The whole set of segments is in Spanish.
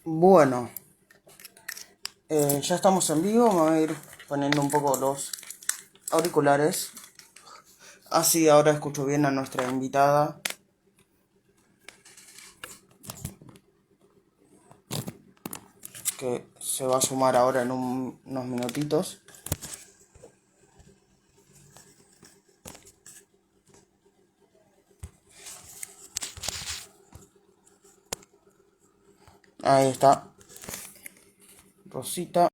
Bueno, ya estamos en vivo, me voy a ir poniendo un poco los auriculares. Así ahora escucho bien a nuestra invitada. Que se va a sumar ahora en unos minutitos. Ahí está, Rosita.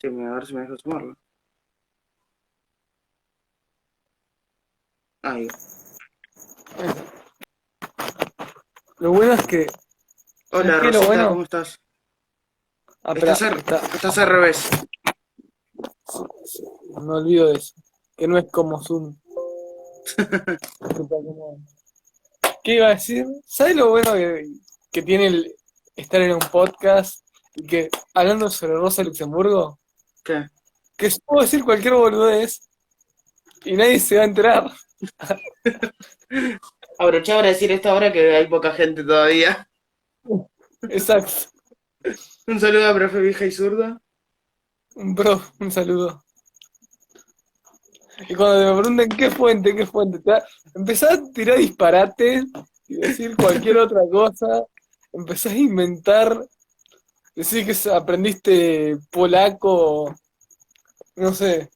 Sí, a ver si me deja sumarla. Ahí. Lo bueno es que, ¿sabes Hola qué? Lo Rosita, bueno, ¿cómo estás? espera, Estás al revés. no olvido de eso, que no es como Zoom. ¿Qué iba a decir? ¿Sabes lo bueno que tiene estar en un podcast y que hablando sobre Rosa Luxemburgo? ¿Qué? Que yo puedo decir cualquier boludez y nadie se va a enterar. Aproveché para decir esta hora que hay poca gente todavía. Exacto. Un saludo a profe vieja y zurda. Bro, un saludo. Y cuando me pregunten qué fuente, empezás a tirar disparates y decir cualquier otra cosa, empezás a inventar. Decís que aprendiste polaco, no sé,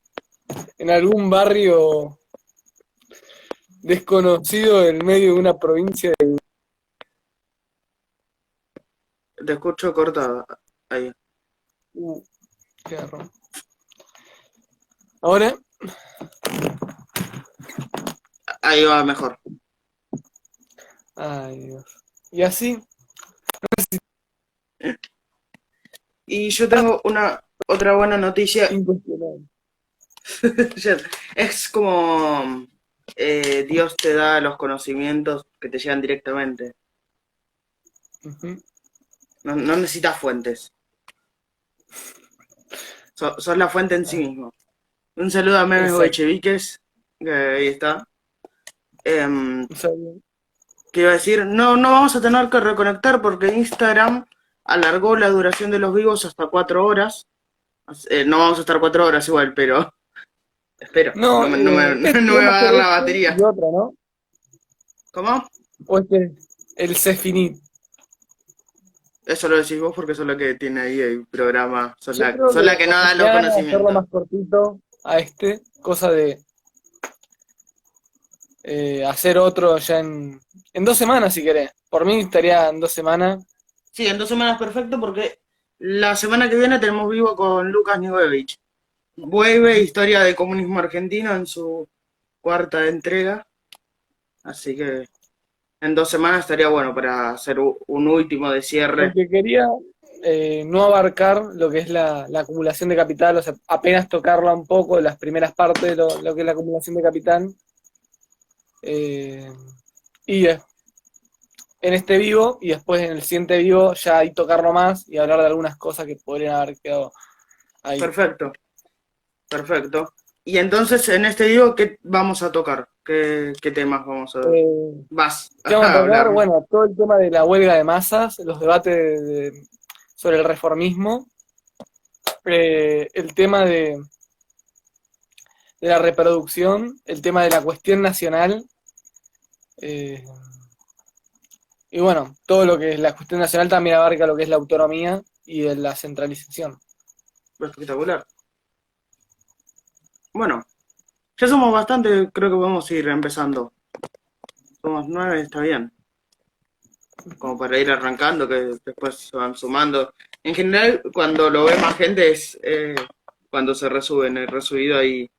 en algún barrio desconocido en medio de una provincia de... Te escucho cortada. Ahí. Uh, qué garrón. Ahora, Ahí va mejor. ay Dios. Y así, Y yo tengo una otra buena noticia. incuestionable. Es como Dios te da los conocimientos que te llegan directamente. Ujú. No necesitas fuentes. Sos la fuente en sí Ah, mismo. Un saludo a Memes exacto. Bolcheviques, que ahí está. Em, O sea, bien. que iba a decir, no vamos a tener que reconectar porque Instagram alargó la duración de los vivos hasta 4 horas. No vamos a estar 4 horas igual, pero espero. No, No me tenemos va a que dar ver la este batería. y otro, ¿no? ¿Cómo? O este, el Cefinit. Eso lo decís vos porque sos la que tiene ahí el programa. Yo creo Sos que la que no da los mañana hacerlo conocimientos. más cortito a este, cosa de hacer otro ya en 2 semanas si querés. Por mí estaría en 2 semanas. Sí, en 2 semanas perfecto porque la semana que viene tenemos vivo con Lucas Nivovich. Vuelve Ujú. Historia del Comunismo Argentino en su cuarta entrega. Así que en 2 semanas estaría bueno para hacer un último de cierre. Porque quería no abarcar lo que es la acumulación de capital, o sea, apenas tocarla un poco, las primeras partes de lo que es la acumulación de capital. eh, y en este vivo, y después en el siguiente vivo ya ahí tocarlo más y hablar de algunas cosas que podrían haber quedado ahí. Perfecto, perfecto. Y entonces en este video, ¿qué vamos a tocar? ¿Qué temas Eh, vas ¿Qué vamos a a tocar? hablarme? Bueno, todo el tema de la huelga de masas, los debates sobre el reformismo, el tema de la reproducción, el tema de la cuestión nacional, eh, y bueno, todo lo que es la cuestión nacional también abarca lo que es la autonomía y de la centralización. Espectacular. Bueno, ya somos bastante, creo que podemos ir empezando. Somos 9, está bien. Como para ir arrancando, que después se van sumando. En general, cuando lo ve más gente es cuando se resube. En el resubido ahí.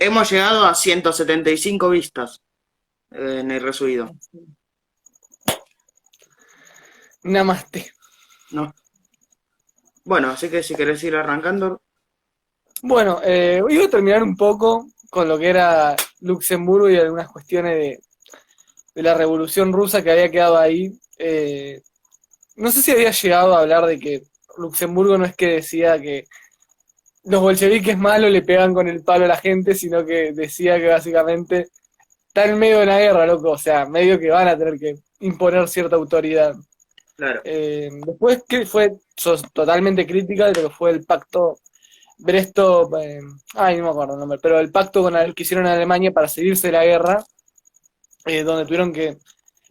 Hemos llegado a 175 vistas en el resubido. Namaste. ¿No? Bueno, así que si querés ir arrancando. Bueno, iba a terminar un poco con lo que era Luxemburgo y algunas cuestiones de la revolución rusa que había quedado ahí. No sé si había llegado a hablar de que Luxemburgo no es que decía que los bolcheviques malos le pegan con el palo a la gente, sino que decía que básicamente está en medio de una guerra, loco. O sea, medio que van a tener que imponer cierta autoridad. Claro. Después que sos totalmente crítica de lo que fue el pacto Brestov, no me acuerdo el nombre, pero el pacto que hicieron en Alemania para salirse de la guerra, donde tuvieron que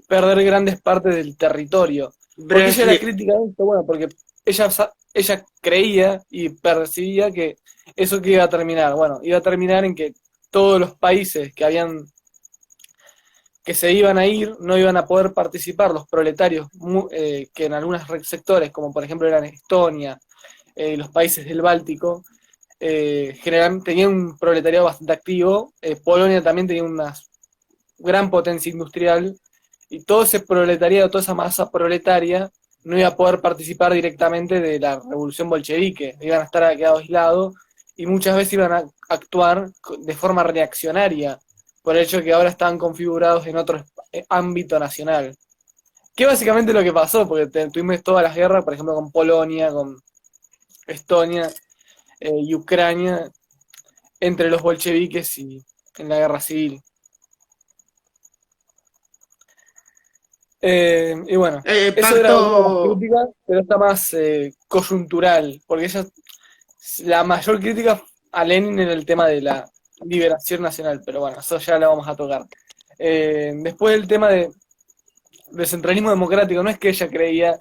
perder grandes partes del territorio. Porque ella era crítica de esto, bueno, porque ella creía y percibía que eso que iba a terminar, bueno, iba a terminar en que todos los países que se iban a ir no iban a poder participar, los proletarios, que en algunos sectores, como por ejemplo eran Estonia, los países del Báltico, generalmente tenían un proletariado bastante activo. Polonia también tenía una gran potencia industrial, y todo ese proletariado, toda esa masa proletaria, no iba a poder participar directamente de la revolución bolchevique, iban a estar quedados aislados, y muchas veces iban a actuar de forma reaccionaria, por el hecho de que ahora estaban configurados en otro ámbito nacional. Que básicamente lo que pasó, porque tuvimos todas las guerras, por ejemplo, con Polonia, con Estonia y Ucrania, entre los bolcheviques y en la guerra civil. Y bueno, eso era una de las críticas, pero está más coyuntural, porque la mayor crítica a Lenin era el tema de la liberación nacional, pero bueno, eso ya lo vamos a tocar. Después el tema del centralismo democrático, no es que ella creía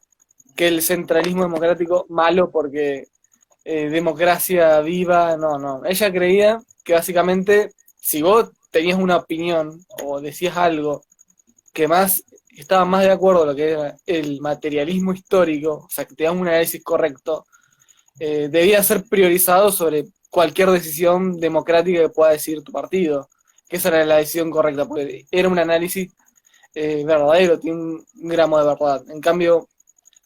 que el centralismo democrático malo porque democracia viva, no. Ella creía que básicamente si vos tenías una opinión o decías algo que estaba más de acuerdo a lo que era el materialismo histórico, o sea, que te da un análisis correcto, debía ser priorizado sobre cualquier decisión democrática que pueda decidir tu partido, que esa era la decisión correcta, porque era un análisis verdadero, tiene un gramo de verdad. En cambio,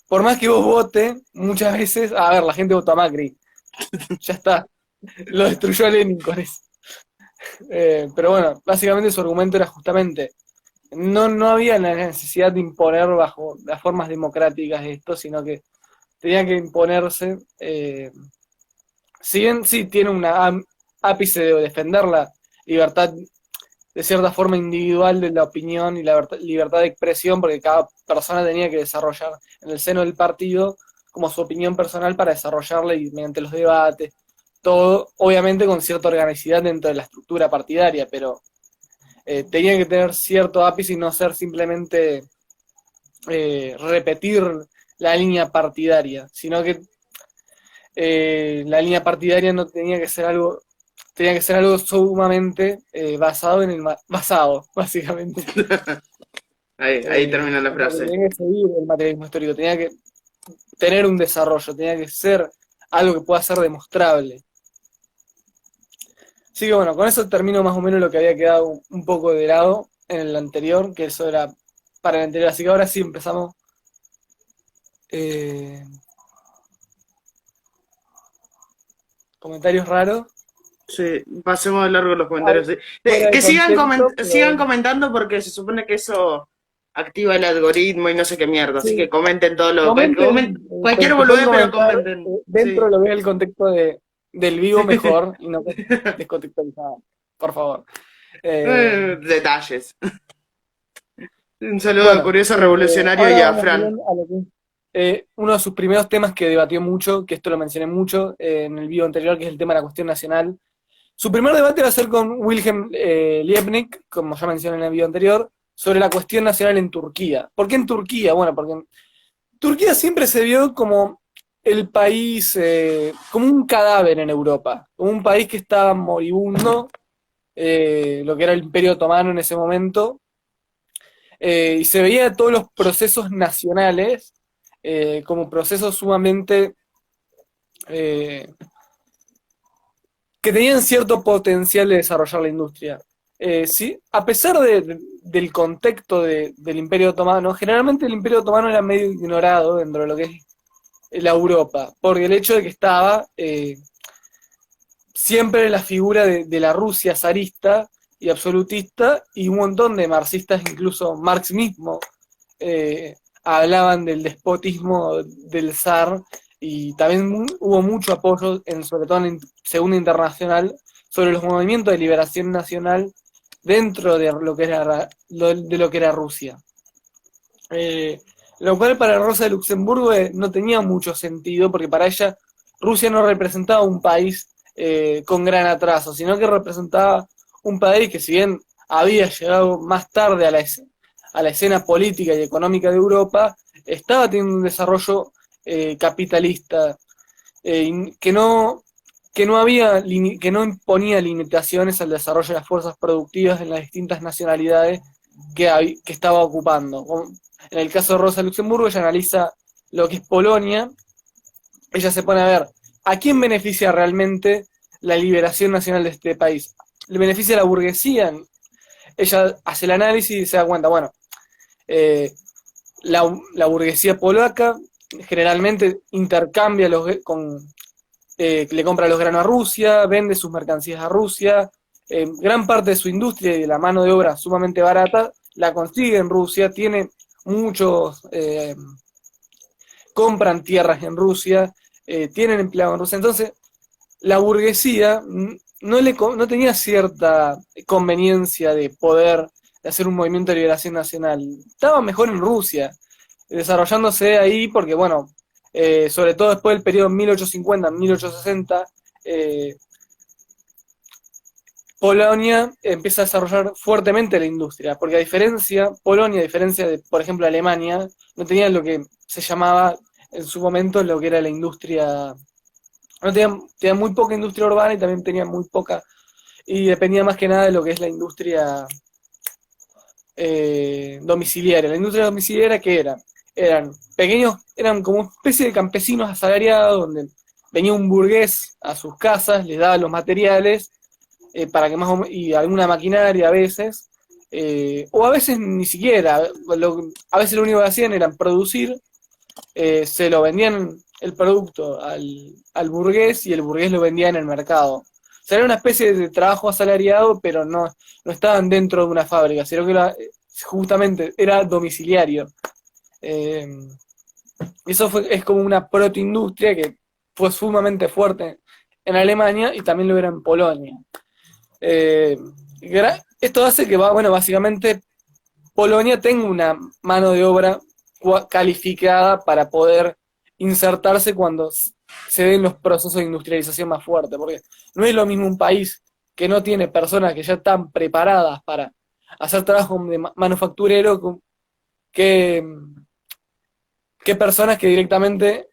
por más que vos votes, muchas veces, la gente votó a Macri, ya está, lo destruyó a Lenin con eso. Pero bueno, básicamente su argumento era justamente, no había la necesidad de imponer bajo las formas democráticas esto, sino que tenía que imponerse, si bien sí tiene un ápice de defender la libertad de cierta forma individual de la opinión y la libertad de expresión, porque cada persona tenía que desarrollar en el seno del partido como su opinión personal para desarrollarla y mediante los debates, todo obviamente con cierta organicidad dentro de la estructura partidaria, pero tenía que tener cierto ápice y no ser simplemente repetir la línea partidaria, sino que la línea partidaria no tenía que ser algo sumamente basado en basado, básicamente. Ahí termina la frase. Tenía que seguir el materialismo histórico, tenía que tener un desarrollo, tenía que ser algo que pueda ser demostrable. Así que bueno, con eso termino más o menos lo que había quedado un poco de lado en el anterior, que eso era para el anterior. Así que ahora sí empezamos. Comentarios raros. Sí, pasemos de largo los comentarios. Que sigan comentando porque se supone que eso activa el algoritmo y no sé qué mierda. Sí. Así que comenten todo lo cualquier boludez, pero comenten. Dentro lo veo el contexto del vivo mejor y no descontextualizado. Por favor. Detalles. Un saludo a Curioso Revolucionario y a Fran. Uno de sus primeros temas que debatió mucho, que esto lo mencioné mucho en el video anterior, que es el tema de la cuestión nacional. Su primer debate va a ser con Wilhelm Liebknecht, como ya mencioné en el video anterior, sobre la cuestión nacional en Turquía. ¿Por qué en Turquía? Bueno, porque Turquía siempre se vio como el país, como un cadáver en Europa, como un país que estaba moribundo, lo que era el Imperio Otomano en ese momento, y se veía todos los procesos nacionales como procesos sumamente que tenían cierto potencial de desarrollar la industria. Sí, a pesar del contexto del Imperio Otomano, generalmente el Imperio Otomano era medio ignorado dentro de lo que es la Europa, porque el hecho de que estaba siempre la figura de la Rusia zarista y absolutista, y un montón de marxistas, incluso Marx mismo, hablaban del despotismo del zar, y también hubo mucho apoyo, sobre todo en Segunda Internacional, sobre los movimientos de liberación nacional dentro de lo que era Rusia. Eh, lo cual para Rosa de Luxemburgo no tenía mucho sentido, porque para ella Rusia no representaba un país con gran atraso, sino que representaba un país que, si bien había llegado más tarde a la escena política y económica de Europa, estaba teniendo un desarrollo capitalista que no había, que no imponía limitaciones al desarrollo de las fuerzas productivas en las distintas nacionalidades que estaba ocupando. En el caso de Rosa Luxemburgo, ella analiza lo que es Polonia. Ella se pone a ver a quién beneficia realmente la liberación nacional de este país. ¿Le beneficia a la burguesía? Ella hace el análisis y se da cuenta, bueno, eh, la burguesía polaca generalmente intercambia le compra los granos a Rusia, vende sus mercancías a Rusia, gran parte de su industria y de la mano de obra sumamente barata la consigue en Rusia, tiene muchos, compran tierras en Rusia, tienen empleados en Rusia, entonces la burguesía no tenía cierta conveniencia de poder hacer un movimiento de liberación nacional, estaba mejor en Rusia, desarrollándose ahí porque, bueno, sobre todo después del periodo 1850-1860, Polonia empieza a desarrollar fuertemente la industria, porque Polonia, a diferencia de, por ejemplo, Alemania, no tenía lo que se llamaba en su momento lo que era la industria, no tenía muy poca industria urbana y también tenía muy poca, y dependía más que nada de lo que es la industria domiciliaria. La industria domiciliaria, ¿qué era? Eran pequeños, eran como una especie de campesinos asalariados, donde venía un burgués a sus casas, les daba los materiales, para que y alguna maquinaria a veces, o a veces ni siquiera, a veces lo único que hacían era producir, se lo vendían el producto al burgués y el burgués lo vendía en el mercado. O sea, era una especie de trabajo asalariado, pero no estaban dentro de una fábrica, sino que justamente era domiciliario. Eso es como una protoindustria que fue sumamente fuerte en Alemania y también lo era en Polonia. Esto hace que, bueno, básicamente Polonia tenga una mano de obra calificada para poder insertarse cuando se den los procesos de industrialización más fuertes, porque no es lo mismo un país que no tiene personas que ya están preparadas para hacer trabajo de manufacturero que, que personas que directamente,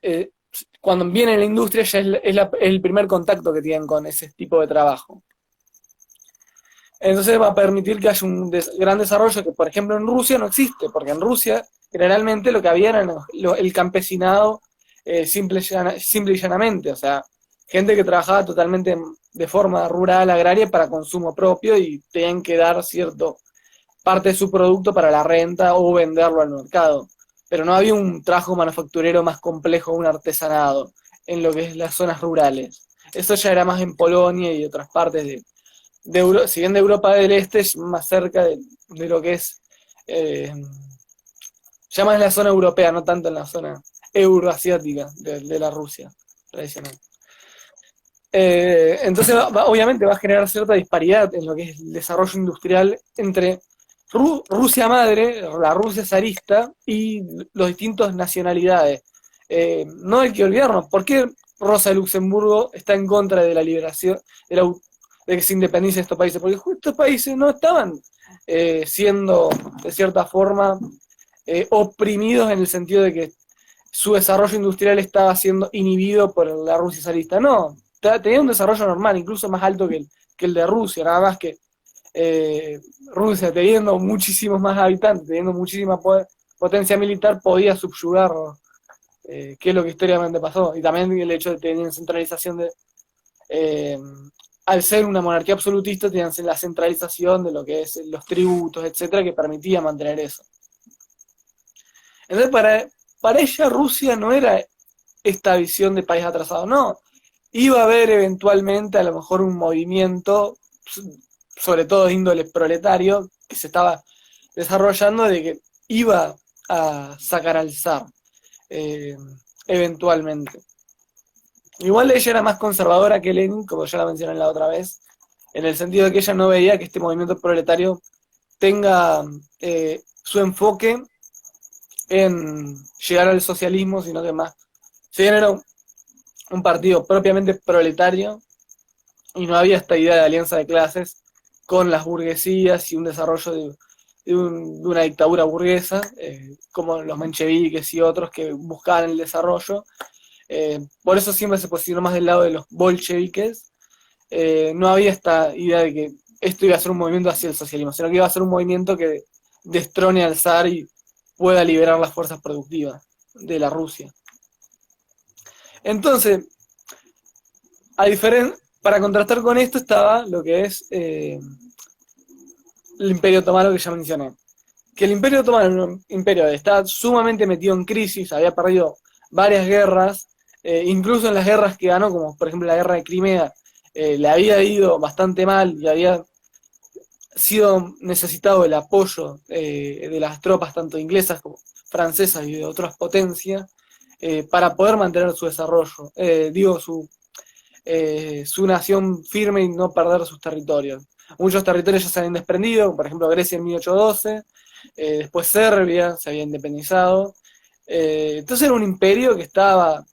cuando vienen a la industria, ya es el primer contacto que tienen con ese tipo de trabajo. Entonces va a permitir que haya un gran desarrollo que, por ejemplo, en Rusia no existe, porque en Rusia generalmente lo que había era el campesinado simple y llanamente, o sea, gente que trabajaba totalmente de forma rural, agraria, para consumo propio y tenían que dar cierto parte de su producto para la renta o venderlo al mercado. Pero no había un trabajo manufacturero más complejo, un artesanado, en lo que es las zonas rurales. Eso ya era más en Polonia y otras partes si bien de Europa del Este, más cerca de lo que es, ya más en la zona europea, no tanto en la zona euroasiática de la Rusia tradicional. Entonces, obviamente va a generar cierta disparidad en lo que es el desarrollo industrial entre Rusia madre, la Rusia zarista y los distintos nacionalidades. No hay que olvidarnos, ¿por qué Rosa de Luxemburgo está en contra de la liberación, de que se independicen estos países? Porque estos países no estaban siendo, de cierta forma, oprimidos en el sentido de que su desarrollo industrial estaba siendo inhibido por la Rusia zarista. No, tenía un desarrollo normal, incluso más alto que el de Rusia, nada más que Rusia, teniendo muchísimos más habitantes, teniendo muchísima potencia militar, podía subyugar, que es lo que históricamente pasó. Y también el hecho de tener centralización al ser una monarquía absolutista, tenían la centralización de lo que es los tributos, etcétera, que permitía mantener eso. Entonces, para ella, Rusia no era esta visión de país atrasado, no. Iba a haber eventualmente, a lo mejor, un movimiento, sobre todo de índole proletario, que se estaba desarrollando, de que iba a sacar al zar, eventualmente. Igual ella era más conservadora que Lenin, como ya la mencioné la otra vez, en el sentido de que ella no veía que este movimiento proletario tenga su enfoque en llegar al socialismo, sino que más, si bien era un partido propiamente proletario, y no había esta idea de alianza de clases con las burguesías y un desarrollo de una dictadura burguesa, como los mencheviques y otros que buscaban el desarrollo. Por eso siempre se posicionó más del lado de los bolcheviques. No había esta idea de que esto iba a ser un movimiento hacia el socialismo, sino que iba a ser un movimiento que destrone al zar y pueda liberar las fuerzas productivas de la Rusia. Entonces, para contrastar con esto estaba lo que es el Imperio Otomano que ya mencioné. Que el Imperio Otomano era un imperio que estaba sumamente metido en crisis, había perdido varias guerras, incluso en las guerras que ganó, como por ejemplo la guerra de Crimea, le había ido bastante mal y había sido necesitado el apoyo de las tropas tanto inglesas como francesas y de otras potencias para poder mantener su desarrollo, su nación firme y no perder sus territorios. Muchos territorios ya se habían desprendido, por ejemplo Grecia en 1812, después Serbia se había independizado. Entonces era un imperio que estaba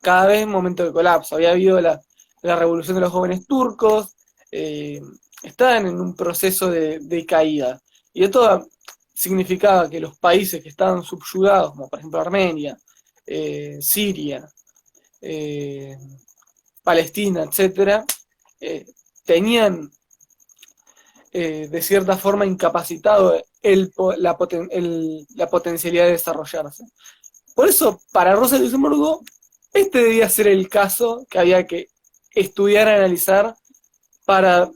cada vez en momento de colapso. Había habido la revolución de los jóvenes turcos, estaban en un proceso de caída. Y esto significaba que los países que estaban subyugados, como por ejemplo Armenia, Siria, Palestina, etcétera, tenían de cierta forma incapacitado la potencialidad de desarrollarse. Por eso, para Rosa Luxemburgo, este debía ser el caso que había que estudiar y analizar para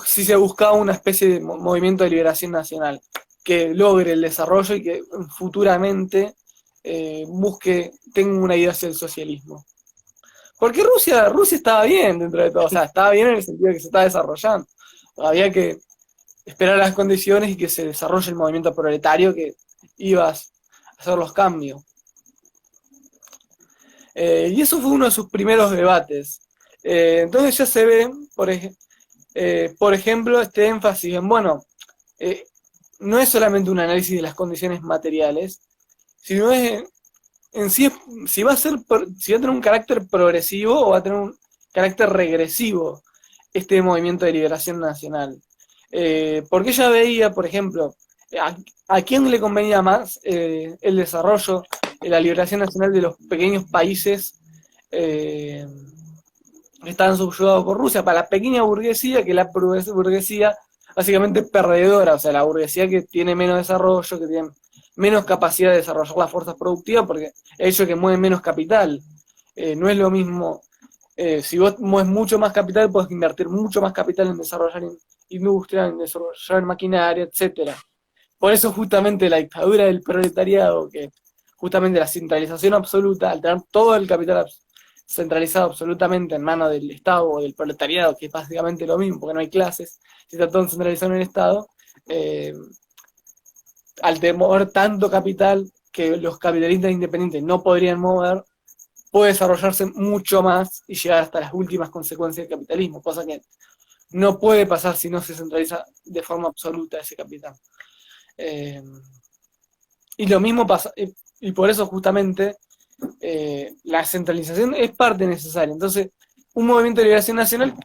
si se buscaba una especie de movimiento de liberación nacional que logre el desarrollo y que futuramente tenga una idea hacia el socialismo. Porque Rusia estaba bien dentro de todo, o sea, estaba bien en el sentido de que se está desarrollando. Había que esperar las condiciones y que se desarrolle el movimiento proletario que iba a hacer los cambios. Y eso fue uno de sus primeros debates. Entonces ya se ve, por ejemplo, este énfasis en, bueno, no es solamente un análisis de las condiciones materiales, sino es en sí, si va a tener un carácter progresivo o va a tener un carácter regresivo este movimiento de liberación nacional. Porque ella veía, por ejemplo, a quién le convenía más el desarrollo, la liberación nacional de los pequeños países que estaban subyugados por Rusia, para la pequeña burguesía, que es la burguesía básicamente perdedora, o sea, la burguesía que tiene menos desarrollo, que tiene menos capacidad de desarrollar las fuerzas productivas, porque ellos que mueven menos capital. No es lo mismo, si vos mueves mucho más capital, podés invertir mucho más capital en desarrollar industria, en desarrollar maquinaria, etcétera. Por eso justamente la dictadura del proletariado, que justamente la centralización absoluta, al tener todo el capital centralizado absolutamente en manos del Estado o del proletariado, que es básicamente lo mismo, porque no hay clases, si está todo centralizado en el Estado, al mover tanto capital que los capitalistas independientes no podrían mover, puede desarrollarse mucho más y llegar hasta las últimas consecuencias del capitalismo, cosa que no puede pasar si no se centraliza de forma absoluta ese capital. Y lo mismo pasa, y por eso justamente la centralización es parte necesaria. Entonces, un movimiento de liberación nacional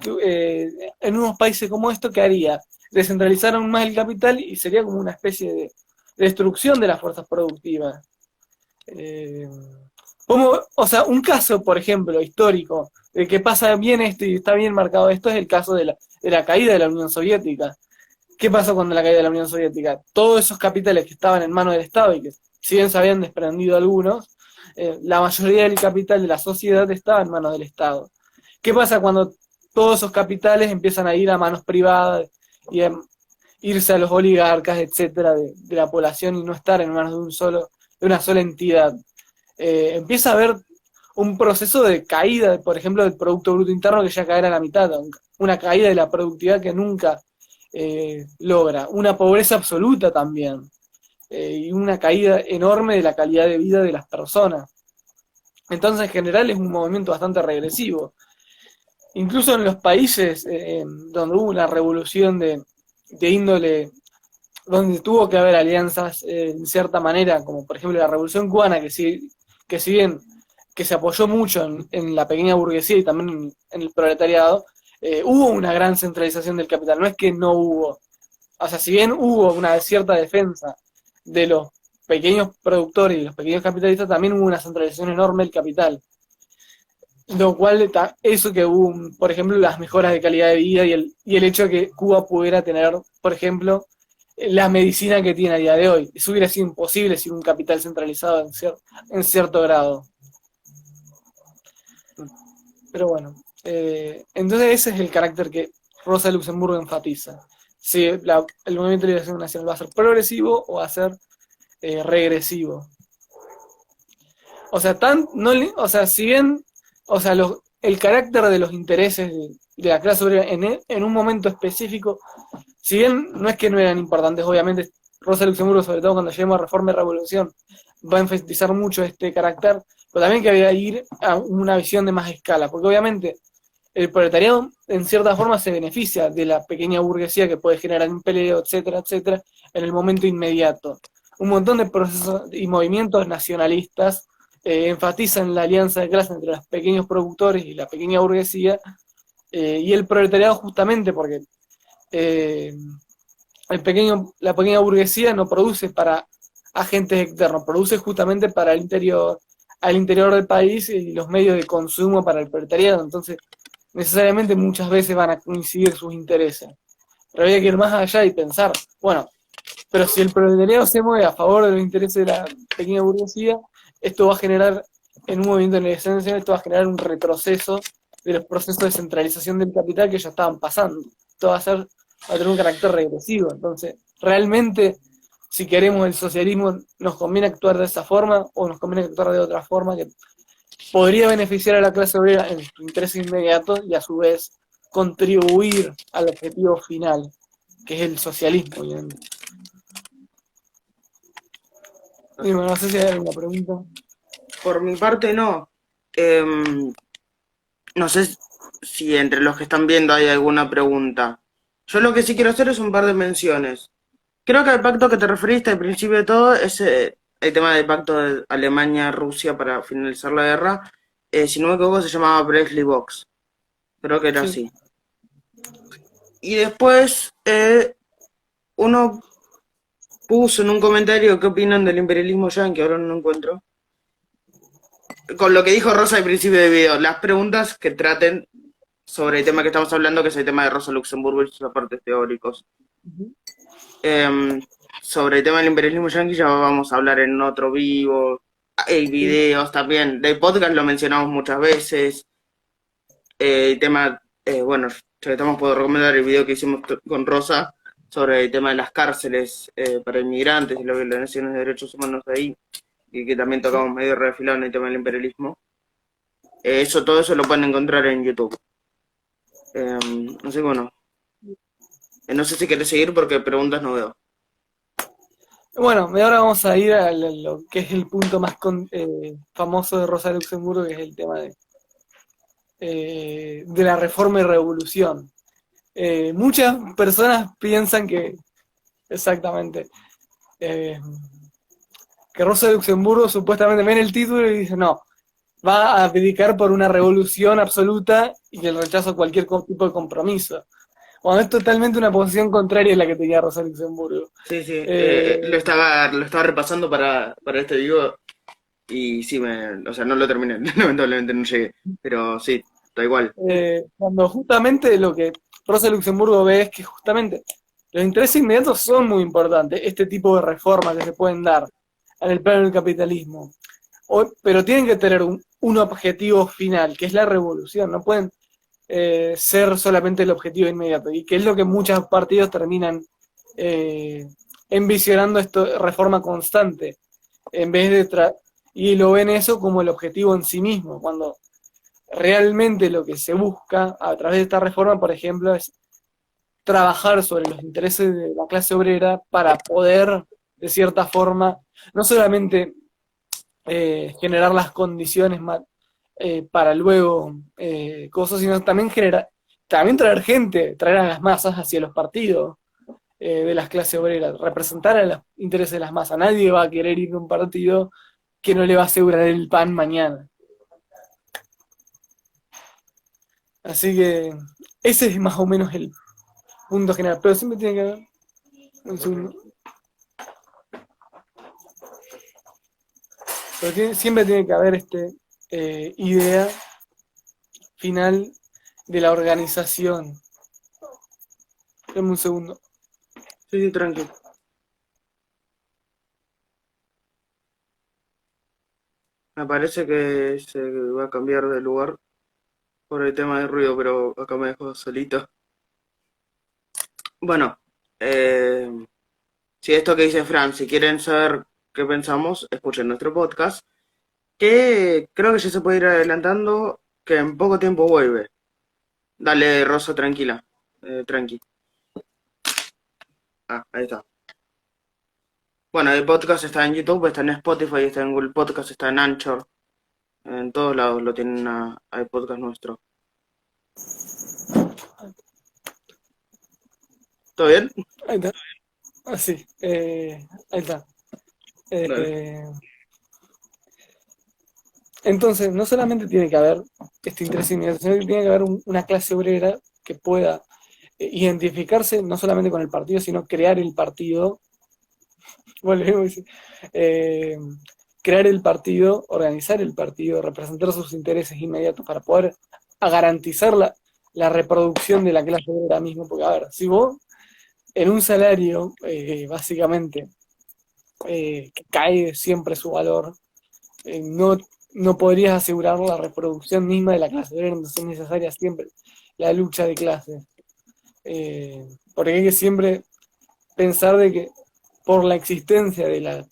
en unos países como esto, ¿qué haría? Descentralizar aún más el capital y sería como una especie de destrucción de las fuerzas productivas. O sea, un caso, por ejemplo, histórico, de que pasa bien esto y está bien marcado esto, es el caso de la caída de la Unión Soviética. ¿Qué pasó con la caída de la Unión Soviética? Todos esos capitales que estaban en manos del Estado y que si bien se habían desprendido algunos, la mayoría del capital de la sociedad estaba en manos del Estado. ¿Qué pasa cuando todos esos capitales empiezan a ir a manos privadas y a irse a los oligarcas, etcétera, de la población y no estar en manos de una sola entidad? Empieza a haber un proceso de caída, por ejemplo, del Producto Bruto Interno que ya caerá a la mitad, una caída de la productividad que nunca logra, una pobreza absoluta también, y una caída enorme de la calidad de vida de las personas. Entonces, en general, es un movimiento bastante regresivo. Incluso en los países donde hubo una revolución de índole donde tuvo que haber alianzas en cierta manera, como por ejemplo la Revolución Cubana, que si bien que se apoyó mucho en la pequeña burguesía y también en el proletariado, hubo una gran centralización del capital, no es que no hubo. O sea, si bien hubo una cierta defensa de los pequeños productores y los pequeños capitalistas, también hubo una centralización enorme del capital. Lo cual, eso que hubo, por ejemplo, las mejoras de calidad de vida y el hecho de que Cuba pudiera tener, por ejemplo, la medicina que tiene a día de hoy. Eso hubiera sido imposible sin un capital centralizado en cierto grado. Pero bueno, entonces ese es el carácter que Rosa Luxemburgo enfatiza. Si el movimiento de liberación nacional va a ser progresivo o va a ser regresivo. O sea, si bien, o sea, el carácter de los intereses de la clase obrera en un momento específico, si bien no es que no eran importantes, obviamente Rosa Luxemburgo, sobre todo cuando lleguemos a Reforma y Revolución, va a enfatizar mucho este carácter, pero también que había que ir a una visión de más escala, porque obviamente el proletariado en cierta forma se beneficia de la pequeña burguesía que puede generar empleo, etcétera, etcétera, en el momento inmediato. Un montón de procesos y movimientos nacionalistas enfatizan la alianza de clase entre los pequeños productores y la pequeña burguesía, y el proletariado justamente porque la pequeña burguesía no produce para agentes externos, produce justamente para al interior del país y los medios de consumo para el proletariado, entonces necesariamente muchas veces van a coincidir sus intereses. Pero había que ir más allá y pensar, bueno, pero si el proletariado se mueve a favor de los intereses de la pequeña burguesía, esto va a generar, en un movimiento de esencia, esto va a generar un retroceso de los procesos de centralización del capital que ya estaban pasando. Esto va a tener un carácter regresivo. Entonces, realmente, si queremos el socialismo, ¿nos conviene actuar de esa forma o nos conviene actuar de otra forma que podría beneficiar a la clase obrera en su interés inmediato y a su vez contribuir al objetivo final, que es el socialismo, obviamente? Y bueno, no sé si hay alguna pregunta. Por mi parte, no. No sé si entre los que están viendo hay alguna pregunta. Yo lo que sí quiero hacer es un par de menciones. Creo que el pacto que te referiste al principio de todo es el tema del pacto de Alemania-Rusia para finalizar la guerra. Si no me equivoco, se llamaba Brest-Litovsk. Creo que era Sí. así. Y después, uno puso en un comentario qué opinan del imperialismo yanqui, ahora no lo encuentro. Con lo que dijo Rosa al principio del video, las preguntas que traten sobre el tema que estamos hablando, que es el tema de Rosa Luxemburgo y sus aportes teóricos. Sobre el tema del imperialismo yanqui ya vamos a hablar en otro vivo. Hay videos también. Del podcast lo mencionamos muchas veces. El tema, bueno, ya estamos puedo recomendar el video que hicimos con Rosa sobre el tema de las cárceles para inmigrantes y las violaciones de derechos humanos de ahí, y que también tocamos medio refilado en el tema del imperialismo. Todo eso lo pueden encontrar en YouTube. No sé, bueno. No sé si querés seguir porque preguntas no veo. Bueno, ahora vamos a ir a lo que es el punto más famoso de Rosa Luxemburgo, que es el tema de la reforma y revolución. Muchas personas piensan que, exactamente, que Rosa Luxemburgo supuestamente ven el título y dice, no, va a dedicar por una revolución absoluta y que el rechazo a cualquier tipo de compromiso. Bueno, es totalmente una posición contraria a la que tenía Rosa Luxemburgo. Sí, lo estaba repasando para este video y sí, o sea, no lo terminé, lamentablemente no llegué, pero sí, da igual. Cuando justamente lo que Rosa Luxemburgo ve es que justamente los intereses inmediatos son muy importantes, este tipo de reformas que se pueden dar en el plano del capitalismo, pero tienen que tener un objetivo final, que es la revolución, no pueden ser solamente el objetivo inmediato, y que es lo que muchos partidos terminan envisionando esto, reforma constante, en vez de y lo ven eso como el objetivo en sí mismo, cuando realmente lo que se busca a través de esta reforma, por ejemplo, es trabajar sobre los intereses de la clase obrera para poder, de cierta forma, no solamente generar las condiciones para luego cosas, sino también traer gente, traer a las masas hacia los partidos. de las clases obreras, representar a los intereses de las masas. Nadie va a querer ir a un partido que no le va a asegurar el pan mañana. Así que ese es más o menos el punto general, pero siempre tiene que haber un segundo. Pero siempre tiene que haber idea final de la organización. Dame un segundo. Sí, tranquilo. Me parece que se va a cambiar de lugar por el tema de ruido, pero acá me dejó solito. Bueno, si esto que dice Fran, si quieren saber qué pensamos, escuchen nuestro podcast, que creo que ya se puede ir adelantando, que en poco tiempo vuelve. Dale, Rosa, tranquila, tranqui. Ah, ahí está. Bueno, el podcast está en YouTube, está en Spotify, está en Google Podcast, está en Anchor. En todos lados lo tienen al podcast nuestro. ¿Todo bien? Ahí está. Así. Ahí está. Dale. Entonces, no solamente tiene que haber este interés inmediato, sino que tiene que haber una clase obrera que pueda identificarse no solamente con el partido, sino crear el partido. Volvemos a decir, crear el partido, organizar el partido, representar sus intereses inmediatos para poder garantizar la reproducción de la clase obrera misma. Porque, a ver, si vos en un salario, básicamente, que cae siempre su valor, no podrías asegurar la reproducción misma de la clase obrera, entonces es necesaria siempre la lucha de clases. Porque hay que siempre pensar de que por la existencia de la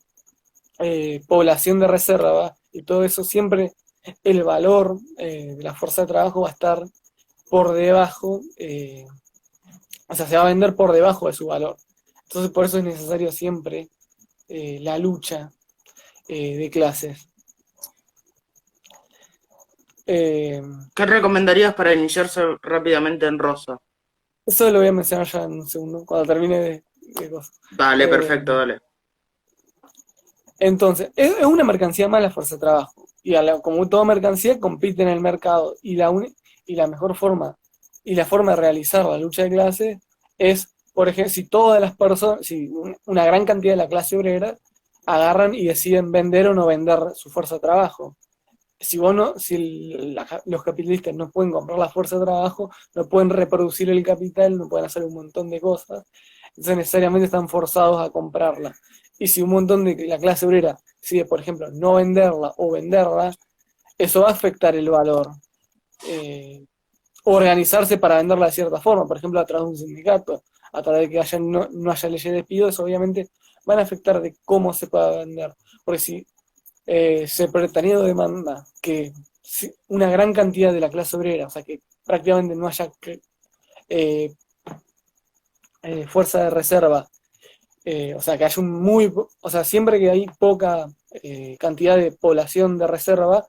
población de reserva y todo eso, siempre el valor de la fuerza de trabajo va a estar por debajo, o sea, se va a vender por debajo de su valor. Entonces, por eso es necesario siempre la lucha de clases. ¿Qué recomendarías para iniciarse rápidamente en Rosa? Eso lo voy a mencionar ya en un segundo, cuando termine de cosas. Dale, perfecto, dale. Entonces, es una mercancía más la fuerza de trabajo. Y como toda mercancía, compite en el mercado. Y la mejor forma, y la forma de realizar la lucha de clases es, por ejemplo, si todas las personas, si una gran cantidad de la clase obrera agarran y deciden vender o no vender su fuerza de trabajo. Si los capitalistas no pueden comprar la fuerza de trabajo, no pueden reproducir el capital, no pueden hacer un montón de cosas, entonces necesariamente están forzados a comprarla. Y si un montón de la clase obrera decide, por ejemplo, no venderla o venderla, eso va a afectar el valor. Organizarse para venderla de cierta forma, por ejemplo, a través de un sindicato, a través de que no haya leyes de despido, eso obviamente van a afectar de cómo se pueda vender. Porque si Secretaría de demanda que una gran cantidad de la clase obrera, o sea, que prácticamente no haya fuerza de reserva, o sea, que haya o sea, siempre que hay poca cantidad de población de reserva,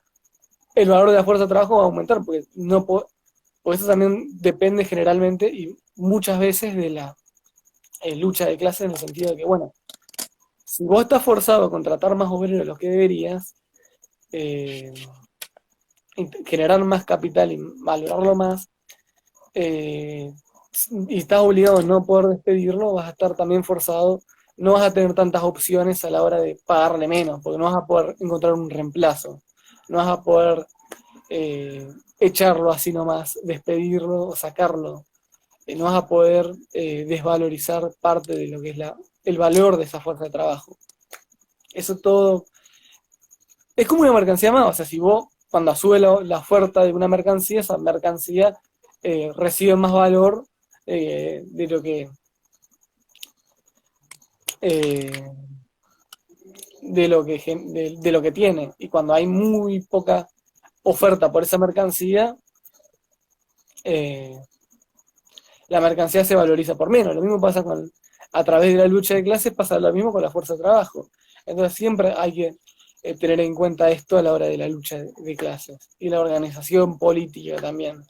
el valor de la fuerza de trabajo va a aumentar, porque eso también depende generalmente y muchas veces de la lucha de clases, en el sentido de que, bueno, si vos estás forzado a contratar más obreros de los que deberías, generar más capital y valorarlo más, y estás obligado a no poder despedirlo, vas a estar también forzado, no vas a tener tantas opciones a la hora de pagarle menos, porque no vas a poder encontrar un reemplazo, no vas a poder echarlo así nomás, despedirlo o sacarlo, no vas a poder desvalorizar parte de lo que es el valor de esa fuerza de trabajo. Eso todo es como una mercancía más, o sea, si vos cuando sube la oferta de una mercancía, esa mercancía recibe más valor de lo que eh, de lo que tiene. Y cuando hay muy poca oferta por esa mercancía, la mercancía se valoriza por menos. Lo mismo pasa a través de la lucha de clases, pasa lo mismo con la fuerza de trabajo. Entonces siempre hay que tener en cuenta esto a la hora de la lucha de clases y la organización política también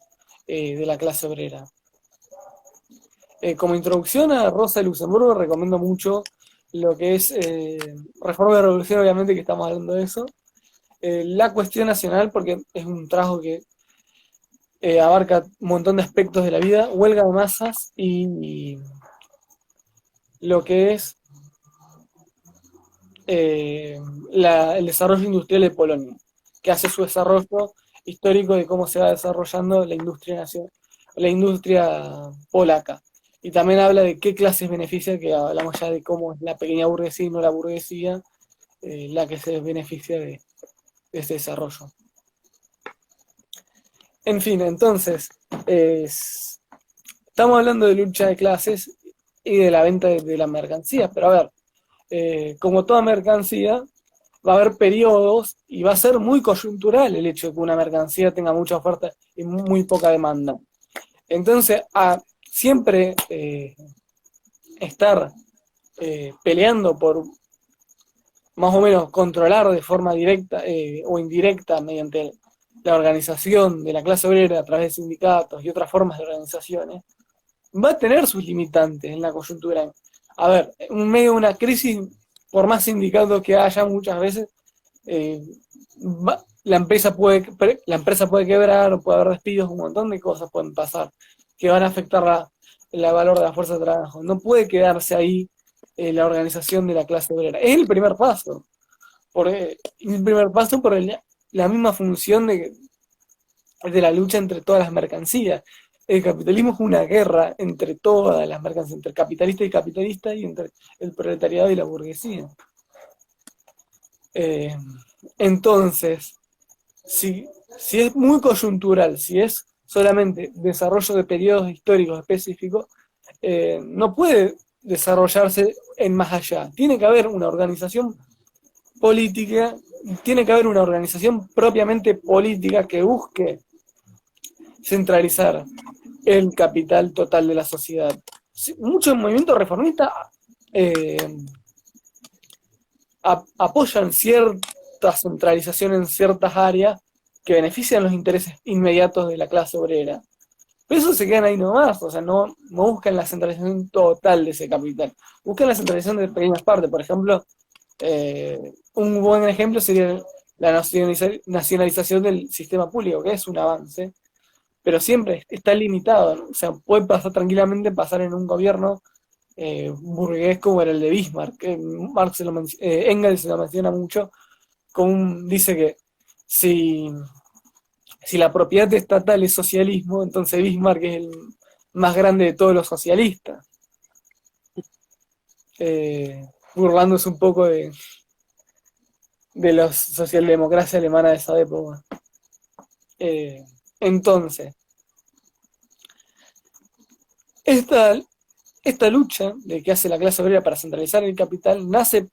de la clase obrera. Como introducción a Rosa de Luxemburgo recomiendo mucho lo que es Reforma y Revolución, obviamente que estamos hablando de eso. La cuestión nacional, porque es un trabajo que abarca un montón de aspectos de la vida, huelga de masas y lo que es el desarrollo industrial de Polonia, que hace su desarrollo histórico de cómo se va desarrollando la industria polaca. Y también habla de qué clases beneficia, que hablamos ya de cómo es la pequeña burguesía y no la burguesía la que se beneficia de este desarrollo. En fin, entonces, estamos hablando de lucha de clases y de la venta de la mercancía, pero a ver, como toda mercancía, va a haber periodos y va a ser muy coyuntural el hecho de que una mercancía tenga mucha oferta y muy poca demanda. Entonces, siempre estar peleando por más o menos controlar de forma directa o indirecta mediante la organización de la clase obrera a través de sindicatos y otras formas de organizaciones, va a tener sus limitantes en la coyuntura. A ver, en medio de una crisis, por más sindicatos que haya muchas veces, la empresa puede quebrar o puede haber despidos, un montón de cosas pueden pasar que van a afectar el valor de la fuerza de trabajo. No puede quedarse ahí la organización de la clase obrera. Es el primer paso. Por la misma función de la lucha entre todas las mercancías. El capitalismo es una guerra entre todas las mercancías, entre capitalista y capitalista y entre el proletariado y la burguesía. Entonces, si es muy coyuntural, si es solamente desarrollo de periodos históricos específicos, no puede desarrollarse en más allá. Tiene que haber una organización política, tiene que haber una organización propiamente política que busque centralizar el capital total de la sociedad. Muchos movimientos reformistas apoyan cierta centralización en ciertas áreas que benefician los intereses inmediatos de la clase obrera. Pero eso se quedan ahí nomás, o sea, no buscan la centralización total de ese capital, buscan la centralización de pequeñas partes. Por ejemplo, un buen ejemplo sería la nacionalización del sistema público, que es un avance, pero siempre está limitado, ¿no? O sea, puede tranquilamente pasar en un gobierno burgués como era el de Bismarck, que Engels se lo menciona mucho, dice que si la propiedad estatal es socialismo, entonces Bismarck es el más grande de todos los socialistas, burlándose un poco de la socialdemocracia alemana de esa época. Entonces, esta lucha de que hace la clase obrera para centralizar el capital nace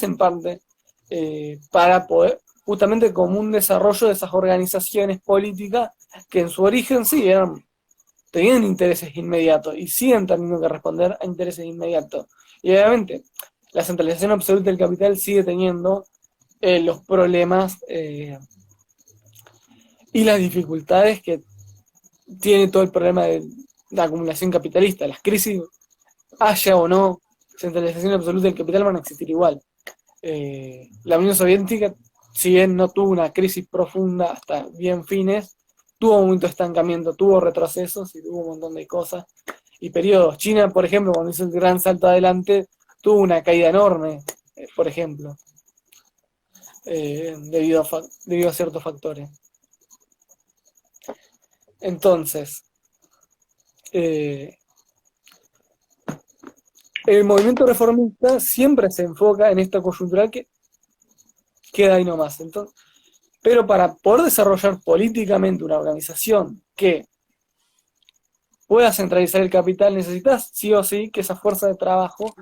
en parte para poder, justamente como un desarrollo de esas organizaciones políticas que en su origen sí tenían intereses inmediatos y siguen teniendo que responder a intereses inmediatos. Y obviamente la centralización absoluta del capital sigue teniendo los problemas y las dificultades que tiene todo el problema de la acumulación capitalista. Las crisis, haya o no centralización absoluta del capital, van a existir igual. La Unión Soviética, si bien no tuvo una crisis profunda hasta bien fines, tuvo un momento de estancamiento, tuvo retrocesos y tuvo un montón de cosas y periodos. China, por ejemplo, cuando hizo el gran salto adelante, tuvo una caída enorme, por ejemplo, debido a ciertos factores. Entonces, el movimiento reformista siempre se enfoca en esta coyuntural que queda ahí nomás. Entonces, pero para poder desarrollar políticamente una organización que pueda centralizar el capital, necesitas sí o sí que esa fuerza de trabajo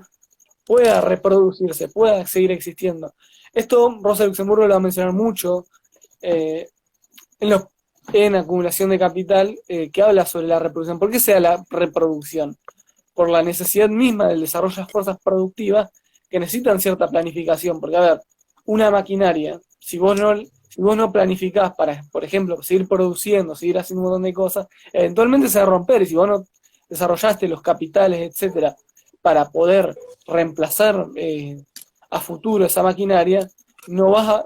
pueda reproducirse, pueda seguir existiendo. Esto Rosa Luxemburgo lo va a mencionar mucho en acumulación de capital, que habla sobre la reproducción. ¿Por qué se da la reproducción? Por la necesidad misma del desarrollo de las fuerzas productivas que necesitan cierta planificación. Porque, a ver, una maquinaria, si vos no planificás para, por ejemplo, seguir produciendo, seguir haciendo un montón de cosas, eventualmente se va a romper. Y si vos desarrollaste los capitales, etcétera, para poder reemplazar a futuro esa maquinaria, no vas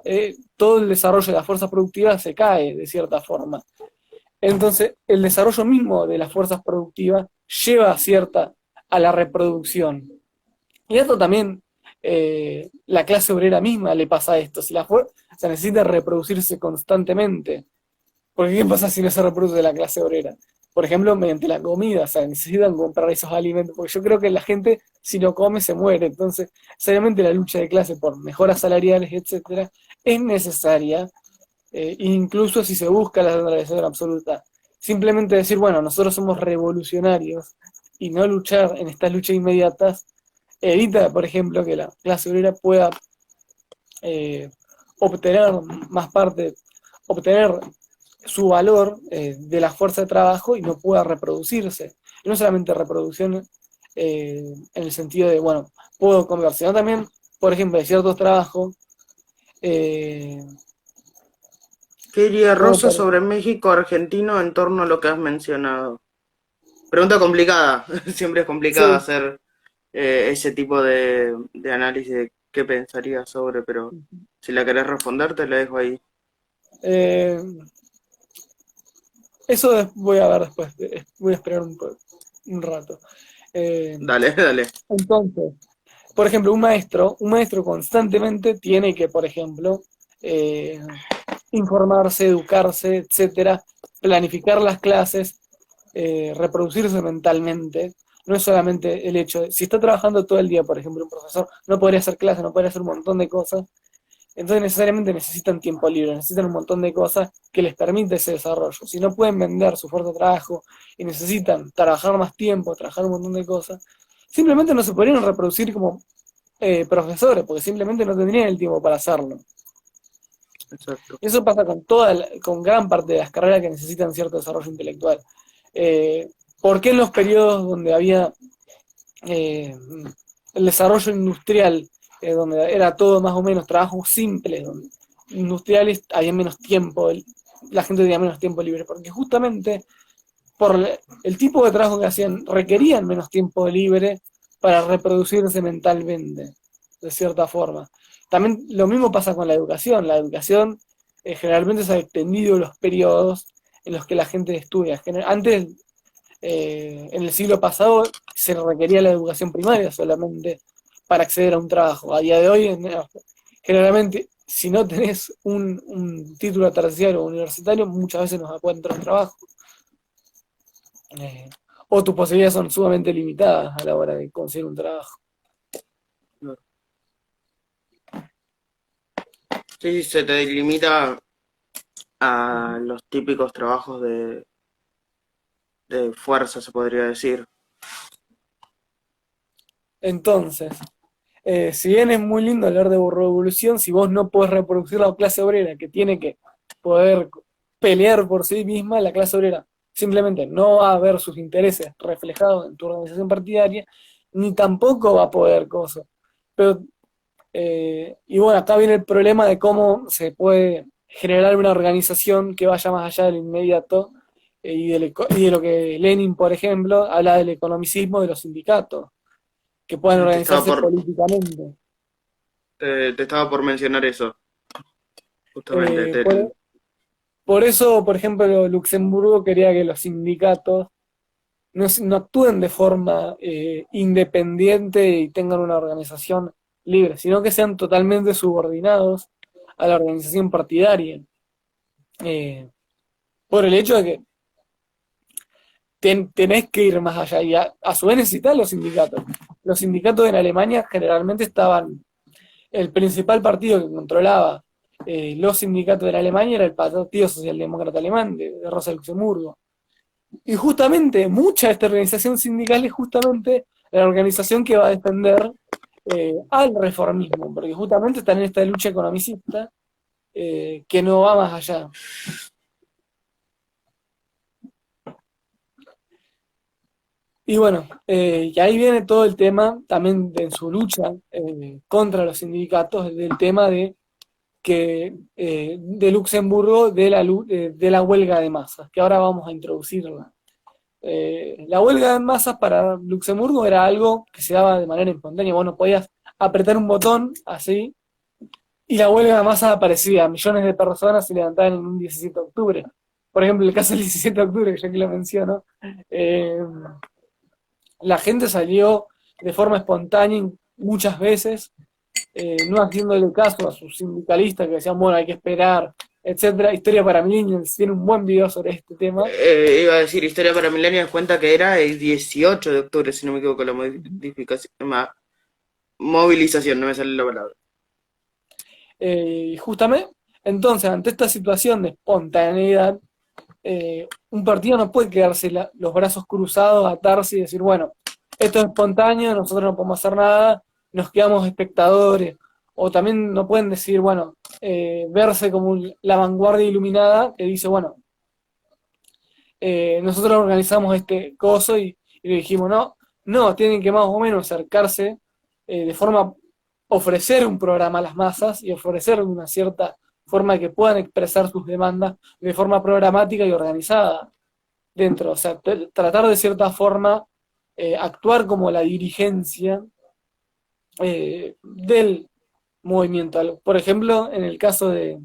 todo el desarrollo de la fuerza productiva se cae de cierta forma. Entonces, el desarrollo mismo de las fuerzas productivas lleva a la reproducción. Y esto también, la clase obrera misma le pasa esto. Si la fuerza necesita reproducirse constantemente, porque ¿qué pasa si no se reproduce la clase obrera? Por ejemplo, mediante la comida, o sea, necesitan comprar esos alimentos, porque yo creo que la gente, si no come, se muere. Entonces, seriamente la lucha de clase por mejoras salariales, etcétera, es necesaria, incluso si se busca la centralización absoluta. Simplemente decir, bueno, nosotros somos revolucionarios y no luchar en estas luchas inmediatas, evita, por ejemplo, que la clase obrera pueda obtener más parte, obtener su valor de la fuerza de trabajo y no pueda reproducirse. Y no solamente reproducción en el sentido de, bueno, puedo comer, sino también, por ejemplo, de ciertos trabajos. ¿Qué diría Rosa sobre México argentino en torno a lo que has mencionado? Pregunta complicada, siempre es complicado Sí. hacer ese tipo de análisis de qué pensaría sobre, pero si la querés responder te la dejo ahí. Eh, Eso voy a ver después, voy a esperar un rato. Dale, dale. Entonces, por ejemplo, un maestro constantemente tiene que, por ejemplo, eh, informarse, educarse, etcétera, planificar las clases, reproducirse mentalmente. No es solamente el hecho de, si está trabajando todo el día, por ejemplo, un profesor, no podría hacer clases, no podría hacer un montón de cosas, entonces necesariamente necesitan tiempo libre, necesitan un montón de cosas que les permite ese desarrollo. Si no pueden vender su fuerte trabajo y necesitan trabajar más tiempo, trabajar un montón de cosas, simplemente no se podrían reproducir como profesores, porque simplemente no tendrían el tiempo para hacerlo. Exacto. Eso pasa con gran parte de las carreras que necesitan cierto desarrollo intelectual. ¿Por qué en los periodos donde había eh, el desarrollo industrial, donde era todo más o menos trabajos simples, donde industriales había menos tiempo, la gente tenía menos tiempo libre? Porque justamente por el tipo de trabajo que hacían requerían menos tiempo libre para reproducirse mentalmente, de cierta forma. También lo mismo pasa con la educación. La educación generalmente se ha extendido los periodos en los que la gente estudia. Antes, en el siglo pasado, se requería la educación primaria solamente para acceder a un trabajo. A día de hoy, generalmente, si no tenés un título terciario o universitario, muchas veces no encuentras un trabajo. O tus posibilidades son sumamente limitadas a la hora de conseguir un trabajo. Sí, se te limita a los típicos trabajos de fuerza, se podría decir. Entonces, si bien es muy lindo hablar de revolución, si vos no podés reproducir la clase obrera que tiene que poder pelear por sí misma, la clase obrera simplemente no va a ver sus intereses reflejados en tu organización partidaria, ni tampoco va a poder cosas. Pero, y bueno, acá viene el problema de cómo se puede generar una organización que vaya más allá del inmediato, y de lo que Lenin, por ejemplo, habla del economicismo de los sindicatos, que puedan Te estaba organizarse por, políticamente. te estaba por mencionar eso, justamente. Eh, por, por eso, por ejemplo, Luxemburgo quería que los sindicatos no actúen de forma independiente y tengan una organización libre, sino que sean totalmente subordinados a la organización partidaria. Eh, por el hecho de que tenés que ir más allá y a su vez necesitan los sindicatos. Los sindicatos en Alemania generalmente estaban, el principal partido que controlaba los sindicatos de Alemania era el Partido Socialdemócrata Alemán de Rosa Luxemburgo. Y justamente mucha de esta organización sindical es justamente la organización que va a defender al reformismo, porque justamente están en esta lucha economicista que no va más allá. Y bueno, y ahí viene todo el tema también en su lucha contra los sindicatos, del tema de Luxemburgo de la huelga de masas, que ahora vamos a introducirla. La huelga de masas para Luxemburgo era algo que se daba de manera espontánea. Vos no podías apretar un botón así y la huelga de masas aparecía. Millones de personas se levantaban en un 17 de octubre. Por ejemplo, el caso del 17 de octubre, que ya que lo menciono, eh, la gente salió de forma espontánea muchas veces, no haciéndole caso a sus sindicalistas que decían, bueno, hay que esperar, etcétera. Historia para millennials tiene un buen video sobre este tema. Iba a decir, Historia para Millennials cuenta que era el 18 de octubre, si no me equivoco, la movilización, no me sale la palabra. Justamente, entonces, ante esta situación de espontaneidad, un partido no puede quedarse los brazos cruzados, atarse y decir, bueno, esto es espontáneo, nosotros no podemos hacer nada, nos quedamos espectadores. O también no pueden decir, bueno, verse como la vanguardia iluminada que dice, bueno, nosotros organizamos este coso y le dijimos, no, tienen que más o menos acercarse de forma, ofrecer un programa a las masas y ofrecer una cierta forma de que puedan expresar sus demandas de forma programática y organizada dentro, o sea, tratar de cierta forma actuar como la dirigencia del movimiento. Por ejemplo, en el caso de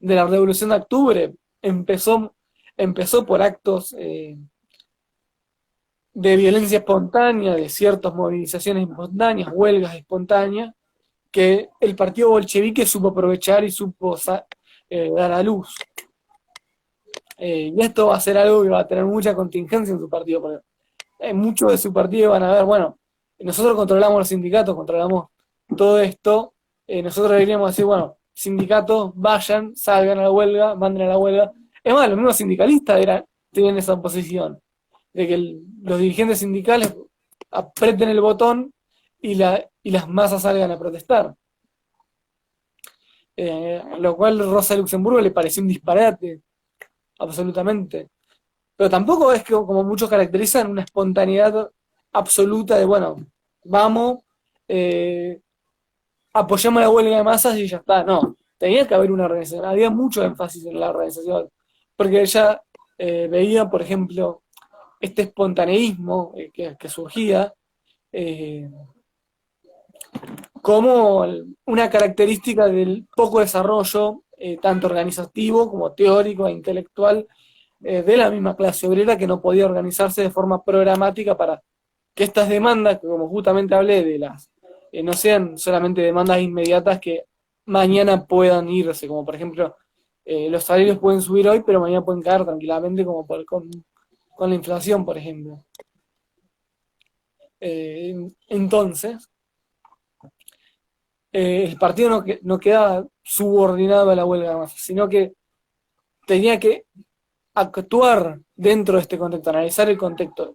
la Revolución de Octubre, empezó por actos de violencia espontánea, de ciertas movilizaciones espontáneas, huelgas espontáneas, que el partido bolchevique supo aprovechar y supo dar a luz. Y esto va a ser algo que va a tener mucha contingencia en su partido, porque muchos de su partido van a ver, bueno, nosotros controlamos los sindicatos, controlamos todo esto, nosotros deberíamos decir, bueno, sindicatos, vayan, salgan a la huelga, manden a la huelga. Es más, los mismos sindicalistas tienen esa posición, de que los dirigentes sindicales aprieten el botón y las masas salgan a protestar. Lo cual a Rosa Luxemburgo le pareció un disparate, absolutamente. Pero tampoco es que, como muchos caracterizan, una espontaneidad absoluta de, bueno, vamos, apoyamos la huelga de masas y ya está. No, tenía que haber una organización. Había mucho énfasis en la organización, porque ella veía, por ejemplo, este espontaneísmo que surgía como una característica del poco desarrollo, tanto organizativo como teórico e intelectual, de la misma clase obrera, que no podía organizarse de forma programática para que estas demandas, que como justamente hablé, no sean solamente demandas inmediatas que mañana puedan irse, como por ejemplo, los salarios pueden subir hoy, pero mañana pueden caer tranquilamente, como con la inflación, por ejemplo. Entonces, el partido no quedaba subordinado a la huelga de masas, sino que tenía que actuar dentro de este contexto, analizar el contexto,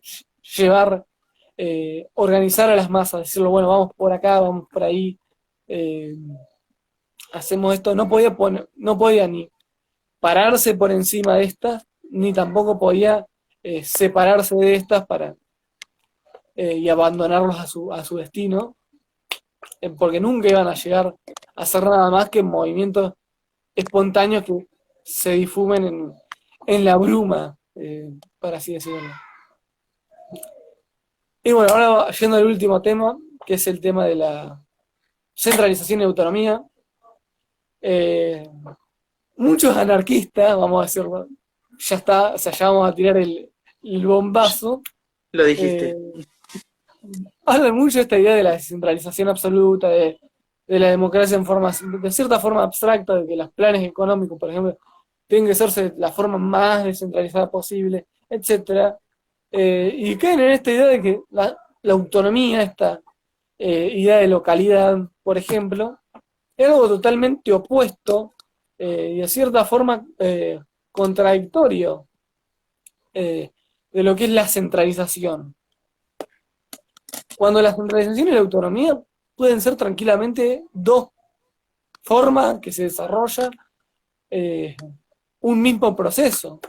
organizar a las masas, decirlo, bueno, vamos por acá, vamos por ahí, hacemos esto. No podía ni pararse por encima de estas, ni tampoco podía separarse de estas y abandonarlos a su destino, porque nunca iban a llegar a hacer nada más que movimientos espontáneos que se difumen en la bruma, para así decirlo. Y bueno, ahora yendo al último tema, que es el tema de la centralización y autonomía. Muchos anarquistas, vamos a decirlo, ya está, o sea, ya vamos a tirar el bombazo. Lo dijiste. Hablan mucho de esta idea de la descentralización absoluta, de la democracia de cierta forma abstracta, de que los planes económicos, por ejemplo, tienen que ser la forma más descentralizada posible, etc. Y caen en esta idea de que la autonomía, esta idea de localidad, por ejemplo, es algo totalmente opuesto y de cierta forma contradictorio de lo que es la centralización. Cuando la centralización y la autonomía pueden ser tranquilamente dos formas que se desarrolla un mismo proceso.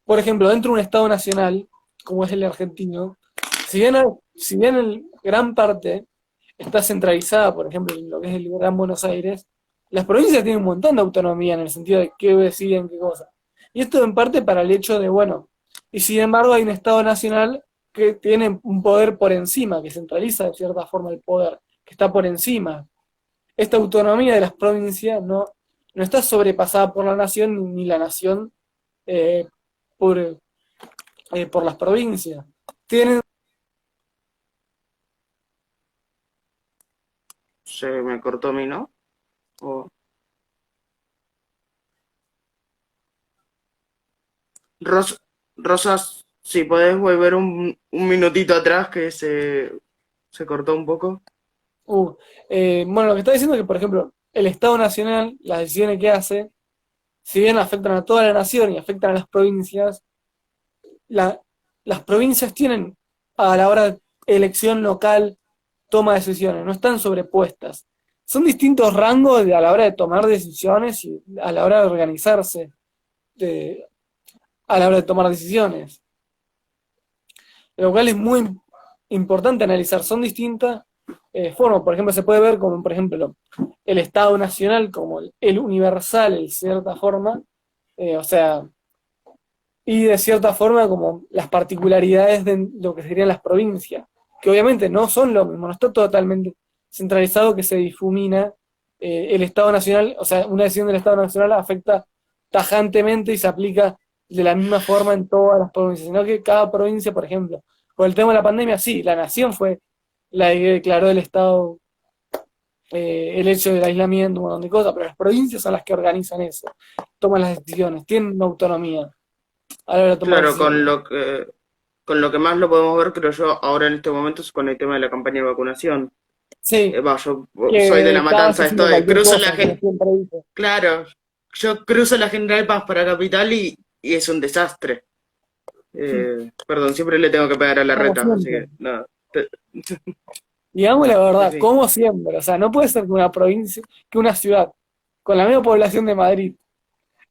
Por ejemplo, dentro de un Estado nacional, como es el argentino, si bien en gran parte está centralizada, por ejemplo, en lo que es el Gran Buenos Aires, las provincias tienen un montón de autonomía en el sentido de qué deciden, qué cosa. Y esto en parte para el hecho de, bueno, y sin embargo hay un Estado nacional que tiene un poder por encima, que centraliza de cierta forma el poder, que está por encima. Esta autonomía de las provincias no está sobrepasada por la nación, ni la nación eh, por, por las provincias. Tienen... Se me cortó a mí, ¿no? O- Rosas, si podés volver un minutito atrás que se cortó un poco. Uh, bueno, lo que está diciendo es que, por ejemplo, el Estado Nacional, las decisiones que hace, si bien afectan a toda la nación y afectan a las provincias, la, las provincias tienen a la hora de elección local, toma de decisiones, no están sobrepuestas. Son distintos rangos a la hora de tomar decisiones y a la hora de organizarse, de- a la hora de tomar decisiones. Lo cual es muy importante analizar. Son distintas formas. Por ejemplo, se puede ver como, por ejemplo, el Estado Nacional como el universal, en cierta forma, o sea, y de cierta forma como las particularidades de lo que serían las provincias, que obviamente no son lo mismo, no está totalmente centralizado que se difumina el Estado Nacional, o sea, una decisión del Estado Nacional afecta tajantemente y se aplica de la misma forma en todas las provincias, sino que cada provincia, por ejemplo, con el tema de la pandemia, sí, la nación fue la que declaró el Estado el hecho del aislamiento, un montón de cosas, pero las provincias son las que organizan eso, toman las decisiones, tienen autonomía a la hora de tomar Claro, decisiones. con lo que más lo podemos ver, creo yo, ahora en este momento es con el tema de la campaña de vacunación. Sí, Yo soy de La que cada vez Matanza, haciendo estoy, cualquier cruzo cosa, la como gente, siempre dice. claro, yo cruzo la General Paz para Capital y es un desastre. Perdón, siempre le tengo que pegar a la Como reta, así siempre. que nada. Te- Digamos la En verdad, fin. como siempre. O sea, no puede ser que una provincia, que una ciudad con la misma población de Madrid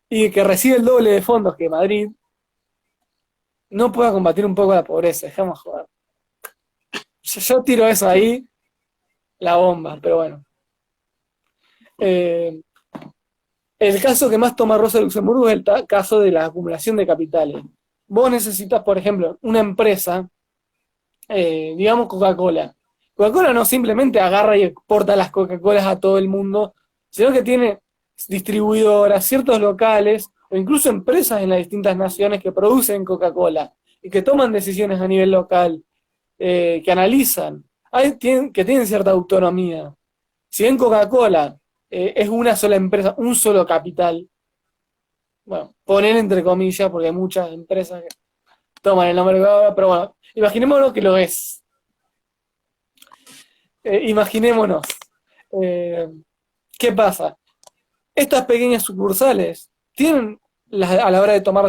y que recibe el doble de fondos que Madrid, no pueda combatir un poco la pobreza. Dejamos joder. Yo tiro eso ahí, la bomba, pero bueno. Eh, el caso que más toma Rosa Luxemburgo es el caso de la acumulación de capitales. Vos necesitas, por ejemplo, una empresa, digamos Coca-Cola. Coca-Cola no simplemente agarra y exporta las Coca-Colas a todo el mundo, sino que tiene distribuidoras, ciertos locales o incluso empresas en las distintas naciones que producen Coca-Cola y que toman decisiones a nivel local, que analizan, que tienen cierta autonomía. Si bien Coca-Cola es una sola empresa, un solo capital, bueno, poner entre comillas, porque hay muchas empresas que toman el nombre de Coca-Cola, pero bueno, imaginémonos que lo es. Imaginémonos. Eh, ¿Qué pasa? Estas pequeñas sucursales tienen a la hora de tomar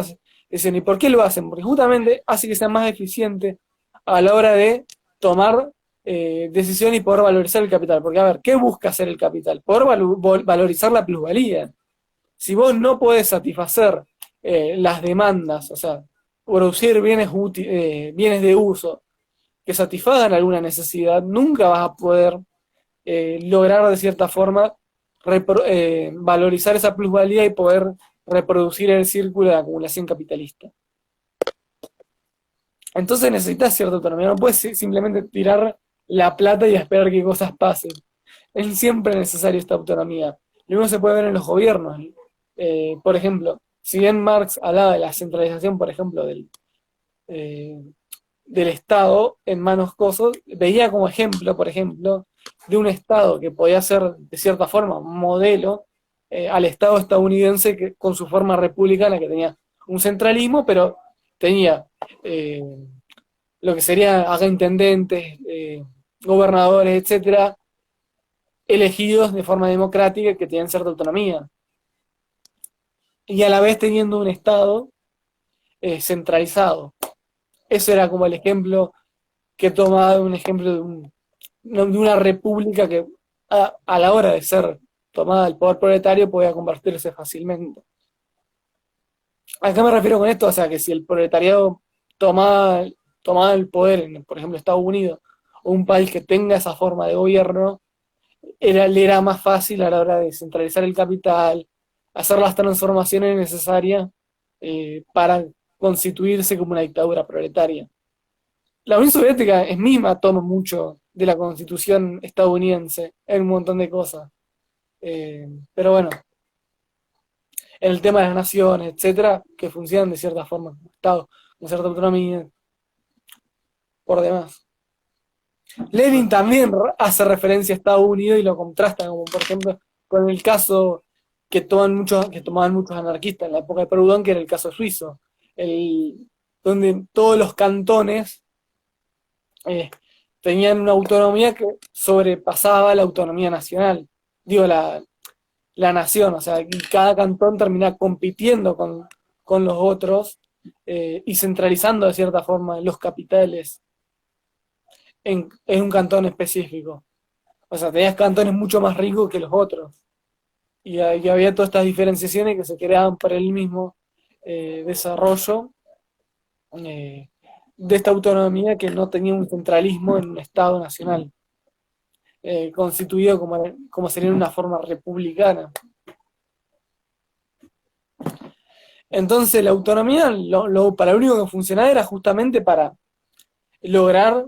decisiones. ¿Y por qué lo hacen? Porque justamente hace que sean más eficientes a la hora de tomar decisiones y poder valorizar el capital. Porque, a ver, ¿qué busca hacer el capital? Poder valorizar la plusvalía. Si vos no podés satisfacer las demandas, o sea, producir bienes de uso que satisfagan alguna necesidad, nunca vas a poder lograr de cierta forma valorizar esa plusvalía y poder reproducir el círculo de acumulación capitalista. Entonces necesitas cierta autonomía, no puedes simplemente tirar la plata y esperar que cosas pasen. Es siempre necesaria esta autonomía. Lo mismo se puede ver en los gobiernos. Por ejemplo, si bien Marx hablaba de la centralización, por ejemplo, eh, del Estado en manos cosas, veía como ejemplo, por ejemplo, de un Estado que podía ser, de cierta forma, un modelo al Estado estadounidense que, con su forma republicana, que tenía un centralismo, pero tenía eh, lo que sería acá intendentes, gobernadores, etcétera, elegidos de forma democrática que tenían cierta autonomía. Y a la vez teniendo un Estado centralizado. Eso era como el ejemplo que tomaba un ejemplo de una república que a la hora de ser tomada el poder proletario podía convertirse fácilmente. ¿A qué me refiero con esto? O sea, que si el proletariado tomaba, tomaba el poder en, por ejemplo, Estados Unidos, o un país que tenga esa forma de gobierno, le era más fácil a la hora de centralizar el capital, hacer las transformaciones necesarias para constituirse como una dictadura proletaria. La Unión Soviética es misma toma mucho de la Constitución estadounidense en un montón de cosas. Pero bueno, en el tema de las naciones, etcétera, que funcionan de cierta forma como Estado, con cierta autonomía, por demás. Lenin también hace referencia a Estados Unidos y lo contrasta, como por ejemplo con el caso que tomaban muchos anarquistas en la época de Proudhon, que era el caso suizo, donde todos los cantones eh, tenían una autonomía que sobrepasaba la autonomía nacional, digo, la nación, o sea, y cada cantón termina compitiendo con los otros y centralizando de cierta forma los capitales en un cantón específico. O sea, tenías cantones mucho más ricos que los otros. Y había todas estas diferenciaciones que se creaban por el mismo desarrollo eh, de esta autonomía que no tenía un centralismo en un Estado nacional, constituido como sería una forma republicana. Entonces la autonomía para lo único que funcionaba era justamente para lograr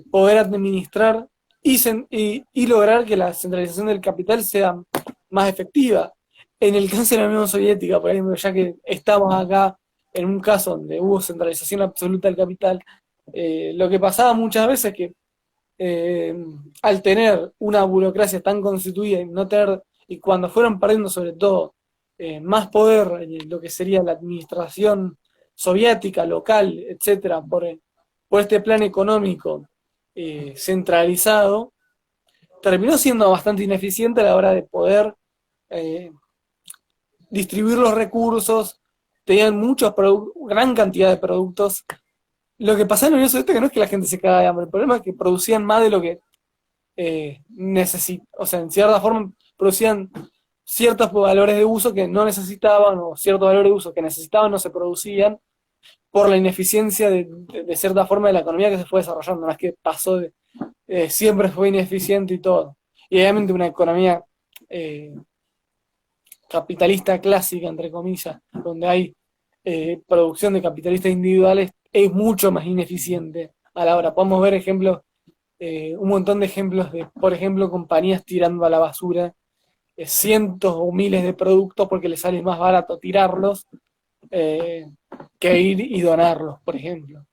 poder administrar y lograr que la centralización del capital sea más efectiva. En el caso de la Unión Soviética, por ejemplo, ya que estamos acá en un caso donde hubo centralización absoluta del capital, lo que pasaba muchas veces es que al tener una burocracia tan constituida y no tener, y cuando fueron perdiendo sobre todo más poder en lo que sería la administración soviética, local, etcétera, por este plan económico centralizado, terminó siendo bastante ineficiente a la hora de poder eh, distribuir los recursos, tenían gran cantidad de productos. Lo que pasaba en la Unión Soviética no es que la gente se cagaba de hambre, el problema es que producían más de lo que necesitaban, o sea, en cierta forma producían ciertos valores de uso que no necesitaban o ciertos valores de uso que necesitaban no se producían por la ineficiencia de cierta forma de la economía que se fue desarrollando, no es que pasó siempre fue ineficiente y todo. Y obviamente una economía capitalista clásica, entre comillas, donde hay producción de capitalistas individuales, es mucho más ineficiente a la hora. Podemos ver ejemplos, un montón de ejemplos de, por ejemplo, compañías tirando a la basura cientos o miles de productos porque les sale más barato tirarlos eh, que ir y donarlos, por ejemplo.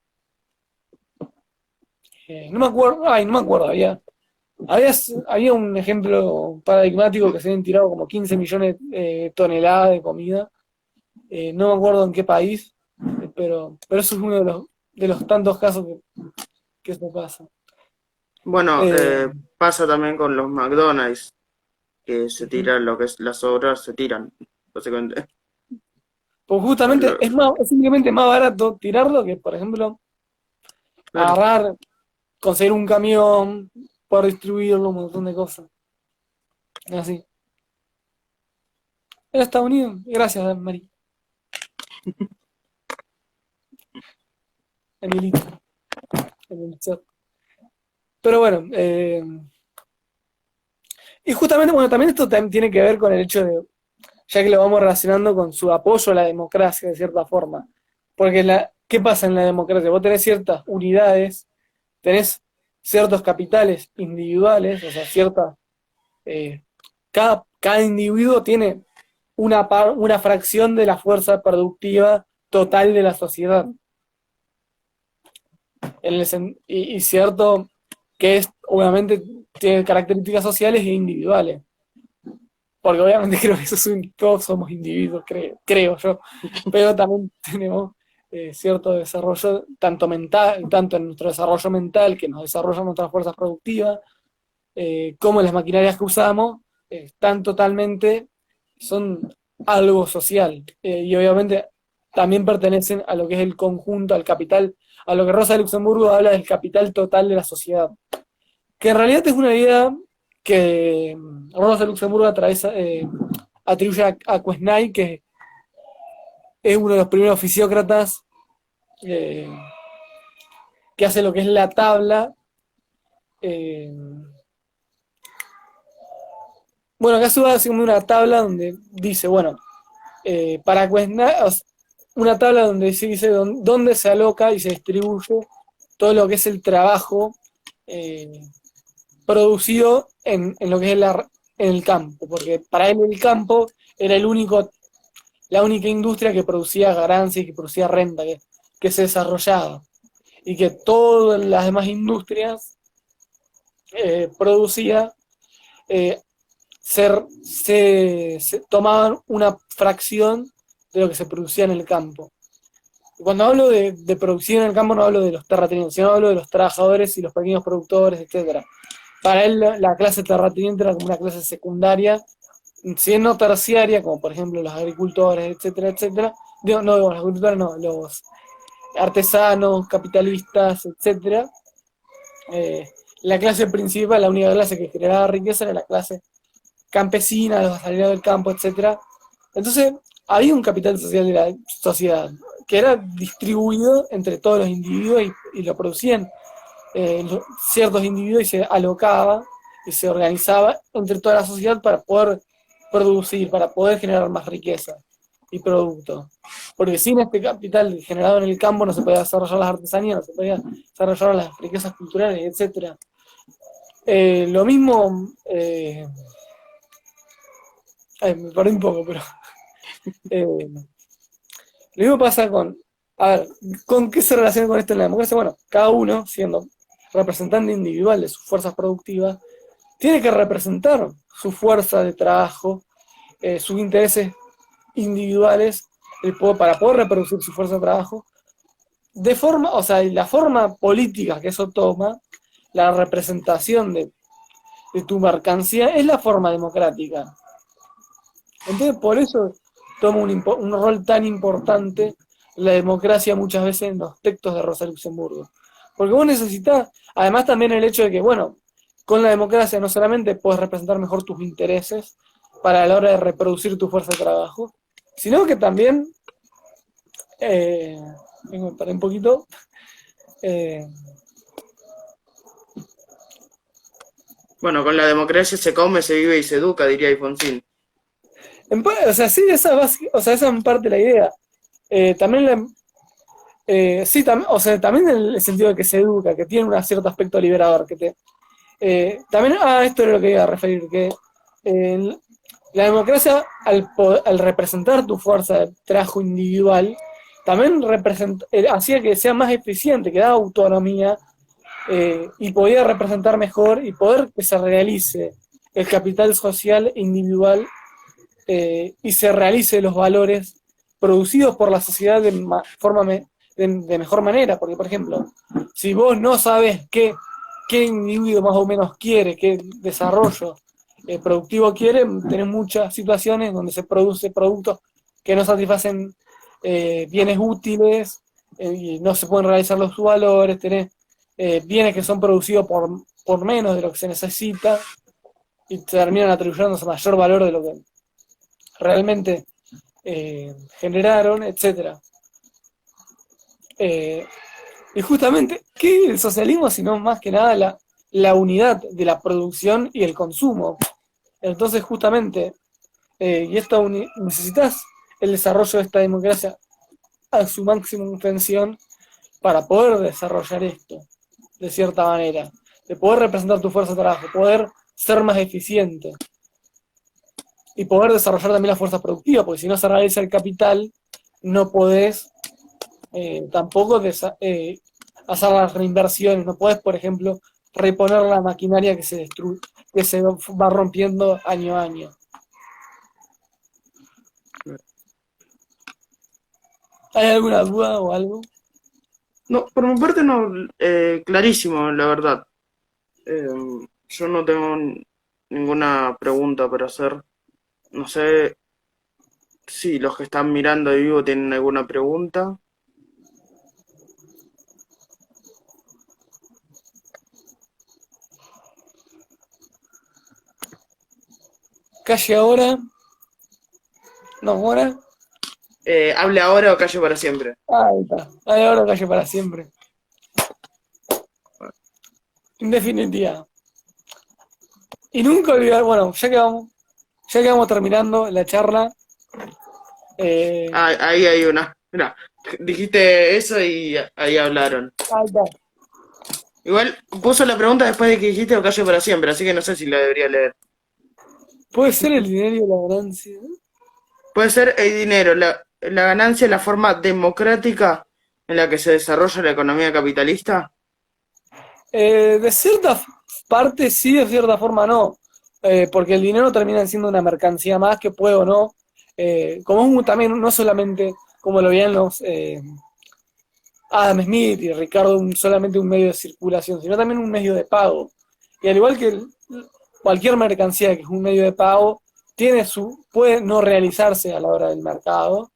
No me acuerdo, no me acuerdo, había un ejemplo paradigmático que se habían tirado como 15 millones de toneladas de comida. No me acuerdo en qué país, pero eso es uno de los tantos casos que eso pasa. Bueno, Eh, pasa también con los McDonald's, que se Ujú. tiran lo que es las obras, se tiran, básicamente. Pues O sea, justamente es simplemente más barato tirarlo que, por ejemplo, claro. agarrar, conseguir un camión para distribuirlo, un montón de cosas. Así. En Estados Unidos, gracias, Mari. Emilito, en el chat. Pero bueno, y justamente, bueno, también esto también tiene que ver con el hecho de, ya que lo vamos relacionando con su apoyo a la democracia, de cierta forma. Porque ¿qué pasa en la democracia? Vos tenés ciertas unidades, tenés ciertos capitales individuales, o sea, eh, cada individuo tiene una fracción de la fuerza productiva total de la sociedad. Y cierto que obviamente tiene características sociales e individuales. Porque obviamente creo que todos somos individuos, creo yo. Pero también tenemos cierto desarrollo, tanto mental, tanto en nuestro desarrollo mental, que nos desarrollan nuestras fuerzas productivas, como las maquinarias que usamos, están totalmente, son algo social. Y obviamente también pertenecen a lo que es el conjunto, al capital, a lo que Rosa de Luxemburgo habla del capital total de la sociedad. Que en realidad es una idea que Rosa de Luxemburgo atribuye a Quesnay, que es uno de los primeros fisiócratas eh, que hace lo que es la tabla. Eh, bueno, acá sube haciendo una tabla donde dice, bueno, para Quesnay, una tabla donde se dice dónde se aloca y se distribuye todo lo que es el trabajo producido en lo que es en el campo, porque para él el campo era la única industria que producía ganancia y que producía renta, que se desarrollaba, y que todas las demás industrias producía, se tomaban una fracción de lo que se producía en el campo. Cuando hablo de producción en el campo no hablo de los terratenientes, sino hablo de los trabajadores y los pequeños productores, etcétera. Para él la clase terrateniente era como una clase secundaria, si no terciaria, como por ejemplo los agricultores, etcétera, etcétera. No, los agricultores no, los artesanos, capitalistas, etcétera. La clase principal, la única clase que generaba riqueza era la clase campesina, los asalariados del campo, etcétera. Entonces, había un capital social de la sociedad que era distribuido entre todos los individuos y lo producían ciertos individuos y se alocaba y se organizaba entre toda la sociedad para poder producir, para poder generar más riqueza y producto. Porque sin este capital generado en el campo no se podía desarrollar las artesanías, no se podía desarrollar las riquezas culturales, etc. Lo mismo, me perdí un poco, pero lo mismo pasa a ver, ¿con qué se relaciona con esto en la democracia? Bueno, cada uno, siendo representante individual de sus fuerzas productivas, tiene que representar su fuerza de trabajo, sus intereses individuales, para poder reproducir su fuerza de trabajo, de forma, o sea, la forma política que eso toma, la representación de tu mercancía, es la forma democrática. Entonces, por eso toma un rol tan importante la democracia muchas veces en los textos de Rosa Luxemburgo. Porque vos necesitas, además también el hecho de que, bueno, con la democracia no solamente puedes representar mejor tus intereses para la hora de reproducir tu fuerza de trabajo, sino que también, me paré un poquito, Bueno, con la democracia se come, se vive y se educa, diría Alfonsín. o sea, sí, esa es en parte la idea. También sí, o sea, también en el sentido de que se educa, que tiene un cierto aspecto liberador, también, esto es lo que iba a referir, que la democracia, al representar tu fuerza de trabajo individual, también hacía que sea más eficiente, que daba autonomía, y podía representar mejor y poder que se realice el capital social individual, y se realice los valores producidos por la sociedad de mejor manera, porque por ejemplo, si vos no sabes qué individuo más o menos quiere, qué desarrollo productivo quiere, tenés muchas situaciones donde se produce productos que no satisfacen bienes útiles, y no se pueden realizar los valores, tenés bienes que son producidos por menos de lo que se necesita y terminan atribuyéndose mayor valor de lo que realmente generaron, etc. Y justamente, ¿qué es el socialismo? Sino más que nada la unidad de la producción y el consumo. Entonces, justamente, necesitas el desarrollo de esta democracia a su máxima extensión para poder desarrollar esto, de cierta manera, de poder representar tu fuerza de trabajo, poder ser más eficiente y poder desarrollar también la fuerza productiva, porque si no se realiza el capital, no podés tampoco hacer las reinversiones, no podés, por ejemplo, reponer la maquinaria que se va rompiendo año a año. ¿Hay alguna duda o algo? No, por mi parte no, clarísimo, la verdad. Yo no tengo ninguna pregunta para hacer. No sé si los que están mirando de vivo tienen alguna pregunta. Calle ahora. No, ahora. Hable ahora o calle para siempre. Ahí está. Ahí ahora calle para siempre. En definitiva. Y nunca olvidar, bueno, ya que vamos terminando la charla. Ahí hay una. Mira, dijiste eso y ahí hablaron. Ahí está. Igual puso la pregunta después de que dijiste o callo para siempre, así que no sé si la debería leer. ¿Puede ser el dinero y la ganancia? Puede ser el dinero, la ganancia, la forma democrática en la que se desarrolla la economía capitalista. De cierta parte sí, de cierta forma no. Porque el dinero termina siendo una mercancía más que puede o no. Como también, no solamente como lo veían los Adam Smith y Ricardo, solamente un medio de circulación, sino también un medio de pago. Y al igual que cualquier mercancía que es un medio de pago, puede no realizarse a la hora del mercado,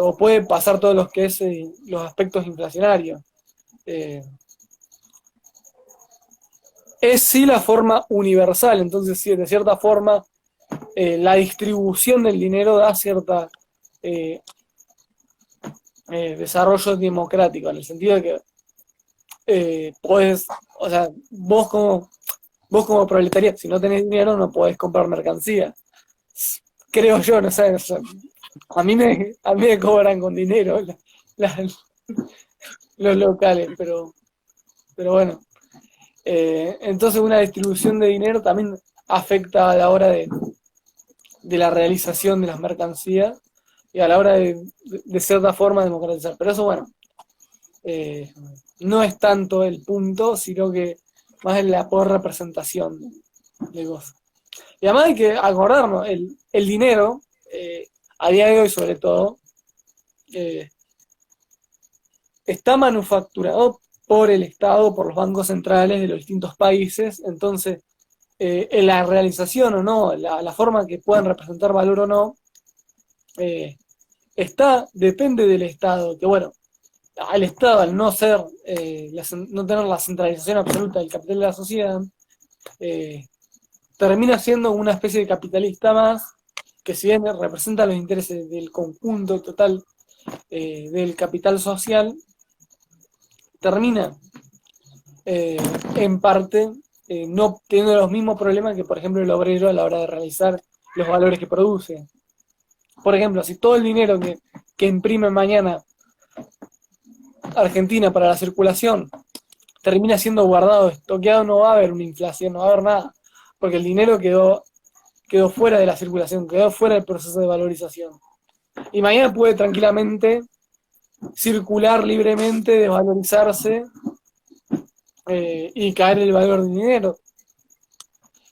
o puede pasar todos los que es los aspectos inflacionarios. Eh, es sí la forma universal, entonces sí, de cierta forma la distribución del dinero da cierta eh, desarrollo democrático, en el sentido de que podés, o sea, vos como proletariado, si no tenés dinero no podés comprar mercancía. Creo yo, no sé, o sea, a mí me cobran con dinero la- los locales, pero bueno. Entonces una distribución de dinero también afecta a la hora de la realización de las mercancías y a la hora de cierta forma democratizar. Pero eso, bueno, eh, no es tanto el punto, sino que más es la poder representación de cosas. Y además hay que acordarnos, el dinero, a día de hoy sobre todo, eh, está manufacturado por el Estado, por los bancos centrales de los distintos países, entonces en la realización o no, la forma que puedan representar valor o no, eh, depende del Estado, que bueno, al Estado, al no ser, no tener la centralización absoluta del capital de la sociedad, eh, termina siendo una especie de capitalista más, que si bien representa los intereses del conjunto total del capital social, termina en parte no teniendo los mismos problemas que, por ejemplo, el obrero a la hora de realizar los valores que produce. Por ejemplo, si todo el dinero que imprime mañana Argentina para la circulación termina siendo guardado, estoqueado, no va a haber una inflación, no va a haber nada, porque el dinero quedó fuera de la circulación, quedó fuera del proceso de valorización. Y mañana puede tranquilamente circular libremente, desvalorizarse y caer el valor del dinero.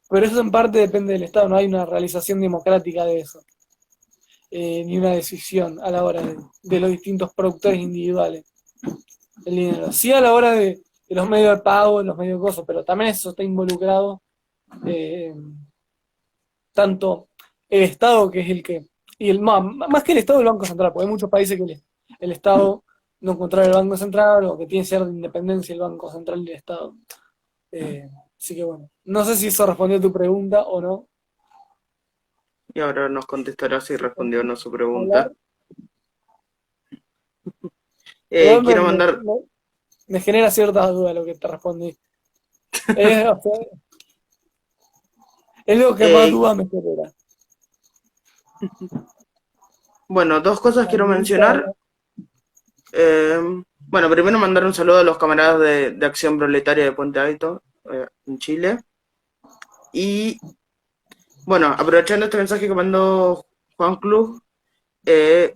Pero eso en parte depende del Estado, no hay una realización democrática de eso, ni una decisión a la hora de los distintos productores individuales del dinero. Sí a la hora de los medios de pago, los medios de cosas, pero también eso está involucrado eh, tanto el Estado, que es el que, y más que el Estado, el Banco Central, porque hay muchos países que el Estado no controla el Banco Central o que tiene cierta independencia el Banco Central del Estado. Así que bueno, no sé si eso respondió a tu pregunta o no. Y ahora nos contestará si respondió o no su Hablar. pregunta. Igual Quiero mandar, me genera ciertas dudas lo que te respondí. Es, o sea, es lo que más eh, dudas me genera. bueno, dos cosas quiero Amiguita, mencionar. Eh, bueno, primero mandar un saludo a los camaradas de Acción Proletaria de Puente Alto, en Chile. Y bueno, aprovechando este mensaje que mandó Juan Club, eh,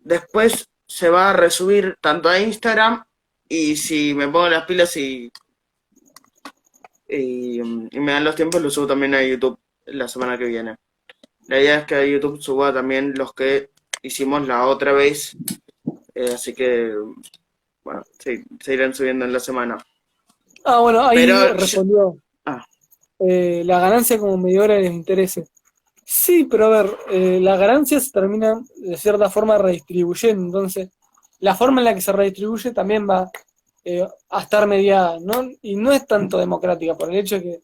después se va a resubir tanto a Instagram y si me pongo las pilas y me dan los tiempos, lo subo también a YouTube la semana que viene. La idea es que a YouTube suba también los que hicimos la otra vez, así que, bueno, sí, se irán subiendo en la semana. bueno, ahí Pero, respondió. ah, La ganancia como medidora de los intereses. Sí, pero a ver, la ganancia se termina de cierta forma redistribuyendo, entonces la forma en la que se redistribuye también va a estar mediada, ¿no? Y no es tanto democrática, por el hecho de que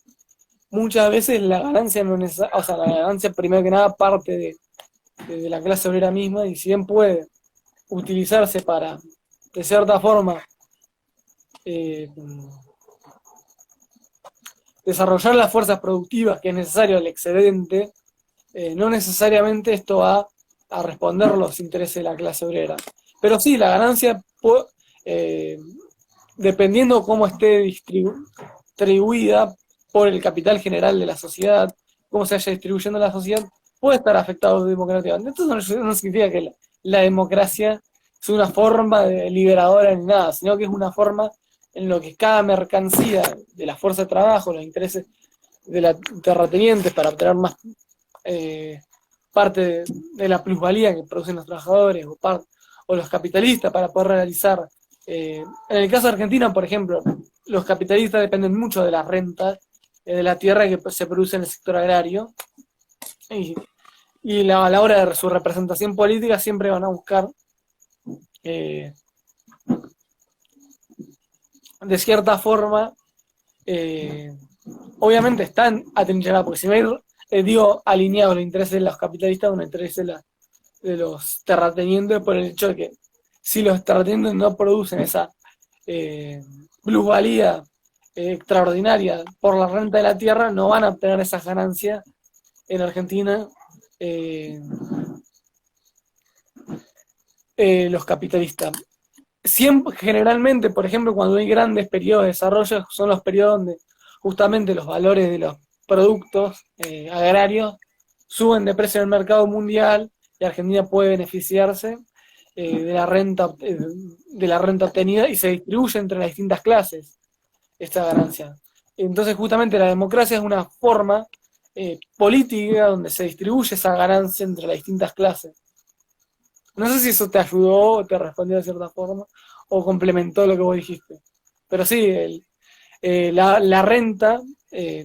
muchas veces la ganancia no es o sea, la ganancia primero que nada parte de la clase obrera misma, y si bien puede utilizarse para, de cierta forma, eh, desarrollar las fuerzas productivas que es necesario al excedente, no necesariamente esto va a responder los intereses de la clase obrera. Pero sí, la ganancia, dependiendo cómo esté distribuida por el capital general de la sociedad, cómo se vaya distribuyendo la sociedad, puede estar afectado democráticamente. Esto no significa que la democracia es una forma liberadora ni nada, sino que es una forma en lo que cada mercancía de la fuerza de trabajo, los intereses de los terratenientes para obtener más parte de la plusvalía que producen los trabajadores o los capitalistas para poder realizar. En el caso de Argentina, por ejemplo, los capitalistas dependen mucho de las rentas de la tierra que se produce en el sector agrario y a la hora de su representación política siempre van a buscar de cierta forma obviamente están atrincherados, porque si no hay, digo, alineados los intereses de los capitalistas con los intereses de los terratenientes, por el hecho de que si los terratenientes no producen esa plusvalía extraordinaria por la renta de la tierra, no van a obtener esas ganancias en Argentina los capitalistas. Siempre, generalmente, por ejemplo, cuando hay grandes periodos de desarrollo, son los periodos donde justamente los valores de los productos agrarios suben de precio en el mercado mundial y Argentina puede beneficiarse de la renta obtenida y se distribuye entre las distintas clases esta ganancia. Entonces, justamente la democracia es una forma política donde se distribuye esa ganancia entre las distintas clases. No sé si eso te ayudó o te respondió de cierta forma o complementó lo que vos dijiste. Pero sí, la renta,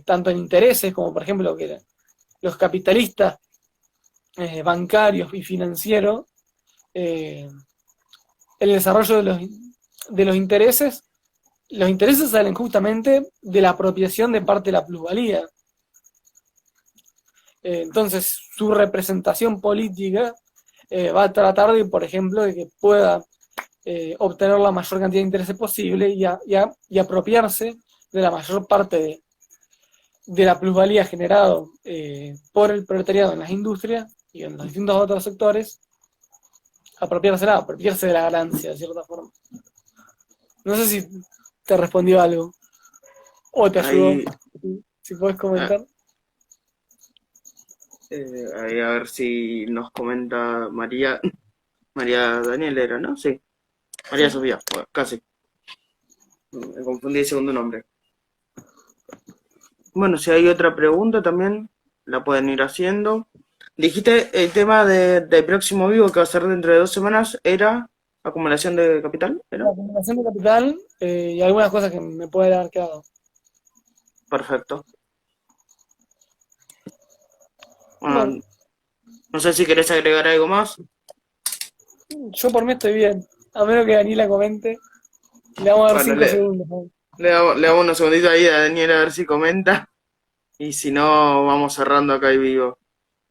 tanto en intereses como por ejemplo que los capitalistas bancarios y financieros, el desarrollo de los intereses salen justamente de la apropiación de parte de la plusvalía. Entonces su representación política va a tratar de, por ejemplo, de que pueda obtener la mayor cantidad de intereses posible y apropiarse de la mayor parte de la plusvalía generado por el proletariado en las industrias y en los distintos otros sectores, apropiarse de la ganancia, de cierta forma. No sé si te respondió algo o te ayudó. Ahí, Si puedes comentar. ahí a ver si nos comenta María Daniel era, ¿no? Sí, María Sí. Sofía, bueno, casi. Me confundí el segundo nombre. Bueno, si hay otra pregunta también la pueden ir haciendo. Dijiste el tema del próximo vivo que va a ser dentro de 2 semanas era acumulación de capital, ¿era? La acumulación de capital y algunas cosas que me pueden haber quedado. Perfecto. Bueno, Bueno, no sé si querés agregar algo más. yo por mí estoy bien. A menos que Daniela comente. Le vamos a dar Bueno, 5 segundos. ¿No? le damos unos segunditos ahí a Daniel a ver si comenta. Y si no, vamos cerrando acá el vivo.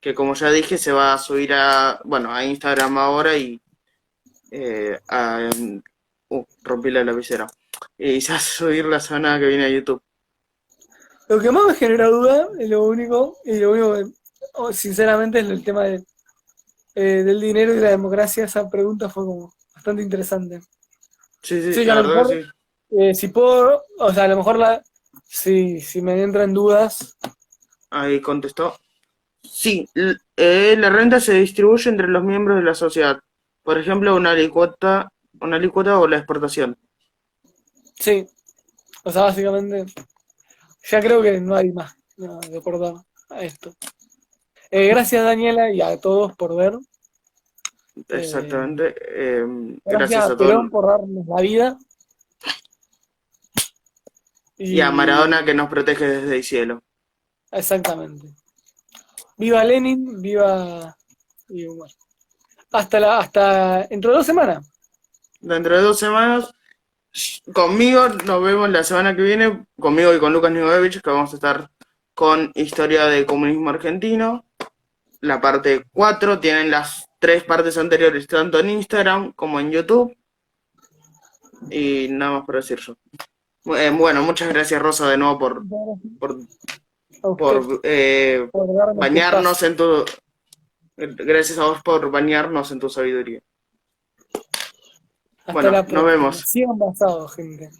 Que como ya dije, se va a subir a Instagram ahora y rompí la lapicera. Y se va a subir la semana que viene a YouTube. Lo que más me genera duda, y lo único que, sinceramente, es el tema del dinero y la democracia. Esa pregunta fue como bastante interesante. Sí, Sí, que a la lo verdad mejor, que sí. si puedo, o sea, a lo mejor si me entran dudas, Ahí contestó. Sí, la renta se distribuye entre los miembros de la sociedad. Por ejemplo, una alícuota o la exportación. sí. O sea, básicamente, ya creo que no hay más nada que aportar a esto. Gracias, Daniela, y a todos por ver. Exactamente. Gracias Gracias a a todos. Perón por darnos la vida. Y a Y Maradona que nos protege desde el cielo. exactamente. Viva Lenin, viva. Y bueno, hasta dentro de 2 semanas. Dentro de 2 semanas, conmigo nos vemos la semana que viene. Conmigo y con Lucas Nigodevich, que vamos a estar con Historia del Comunismo Argentino. La parte 4, tienen las 3 partes anteriores, tanto en Instagram como en YouTube. Y nada más por decir yo. Bueno, muchas gracias Rosa de nuevo por, A usted por por darme este bañarnos espacio. en tu... Gracias a vos por bañarnos en tu sabiduría. Hasta Bueno, la nos próxima. vemos. Sigan basado, gente.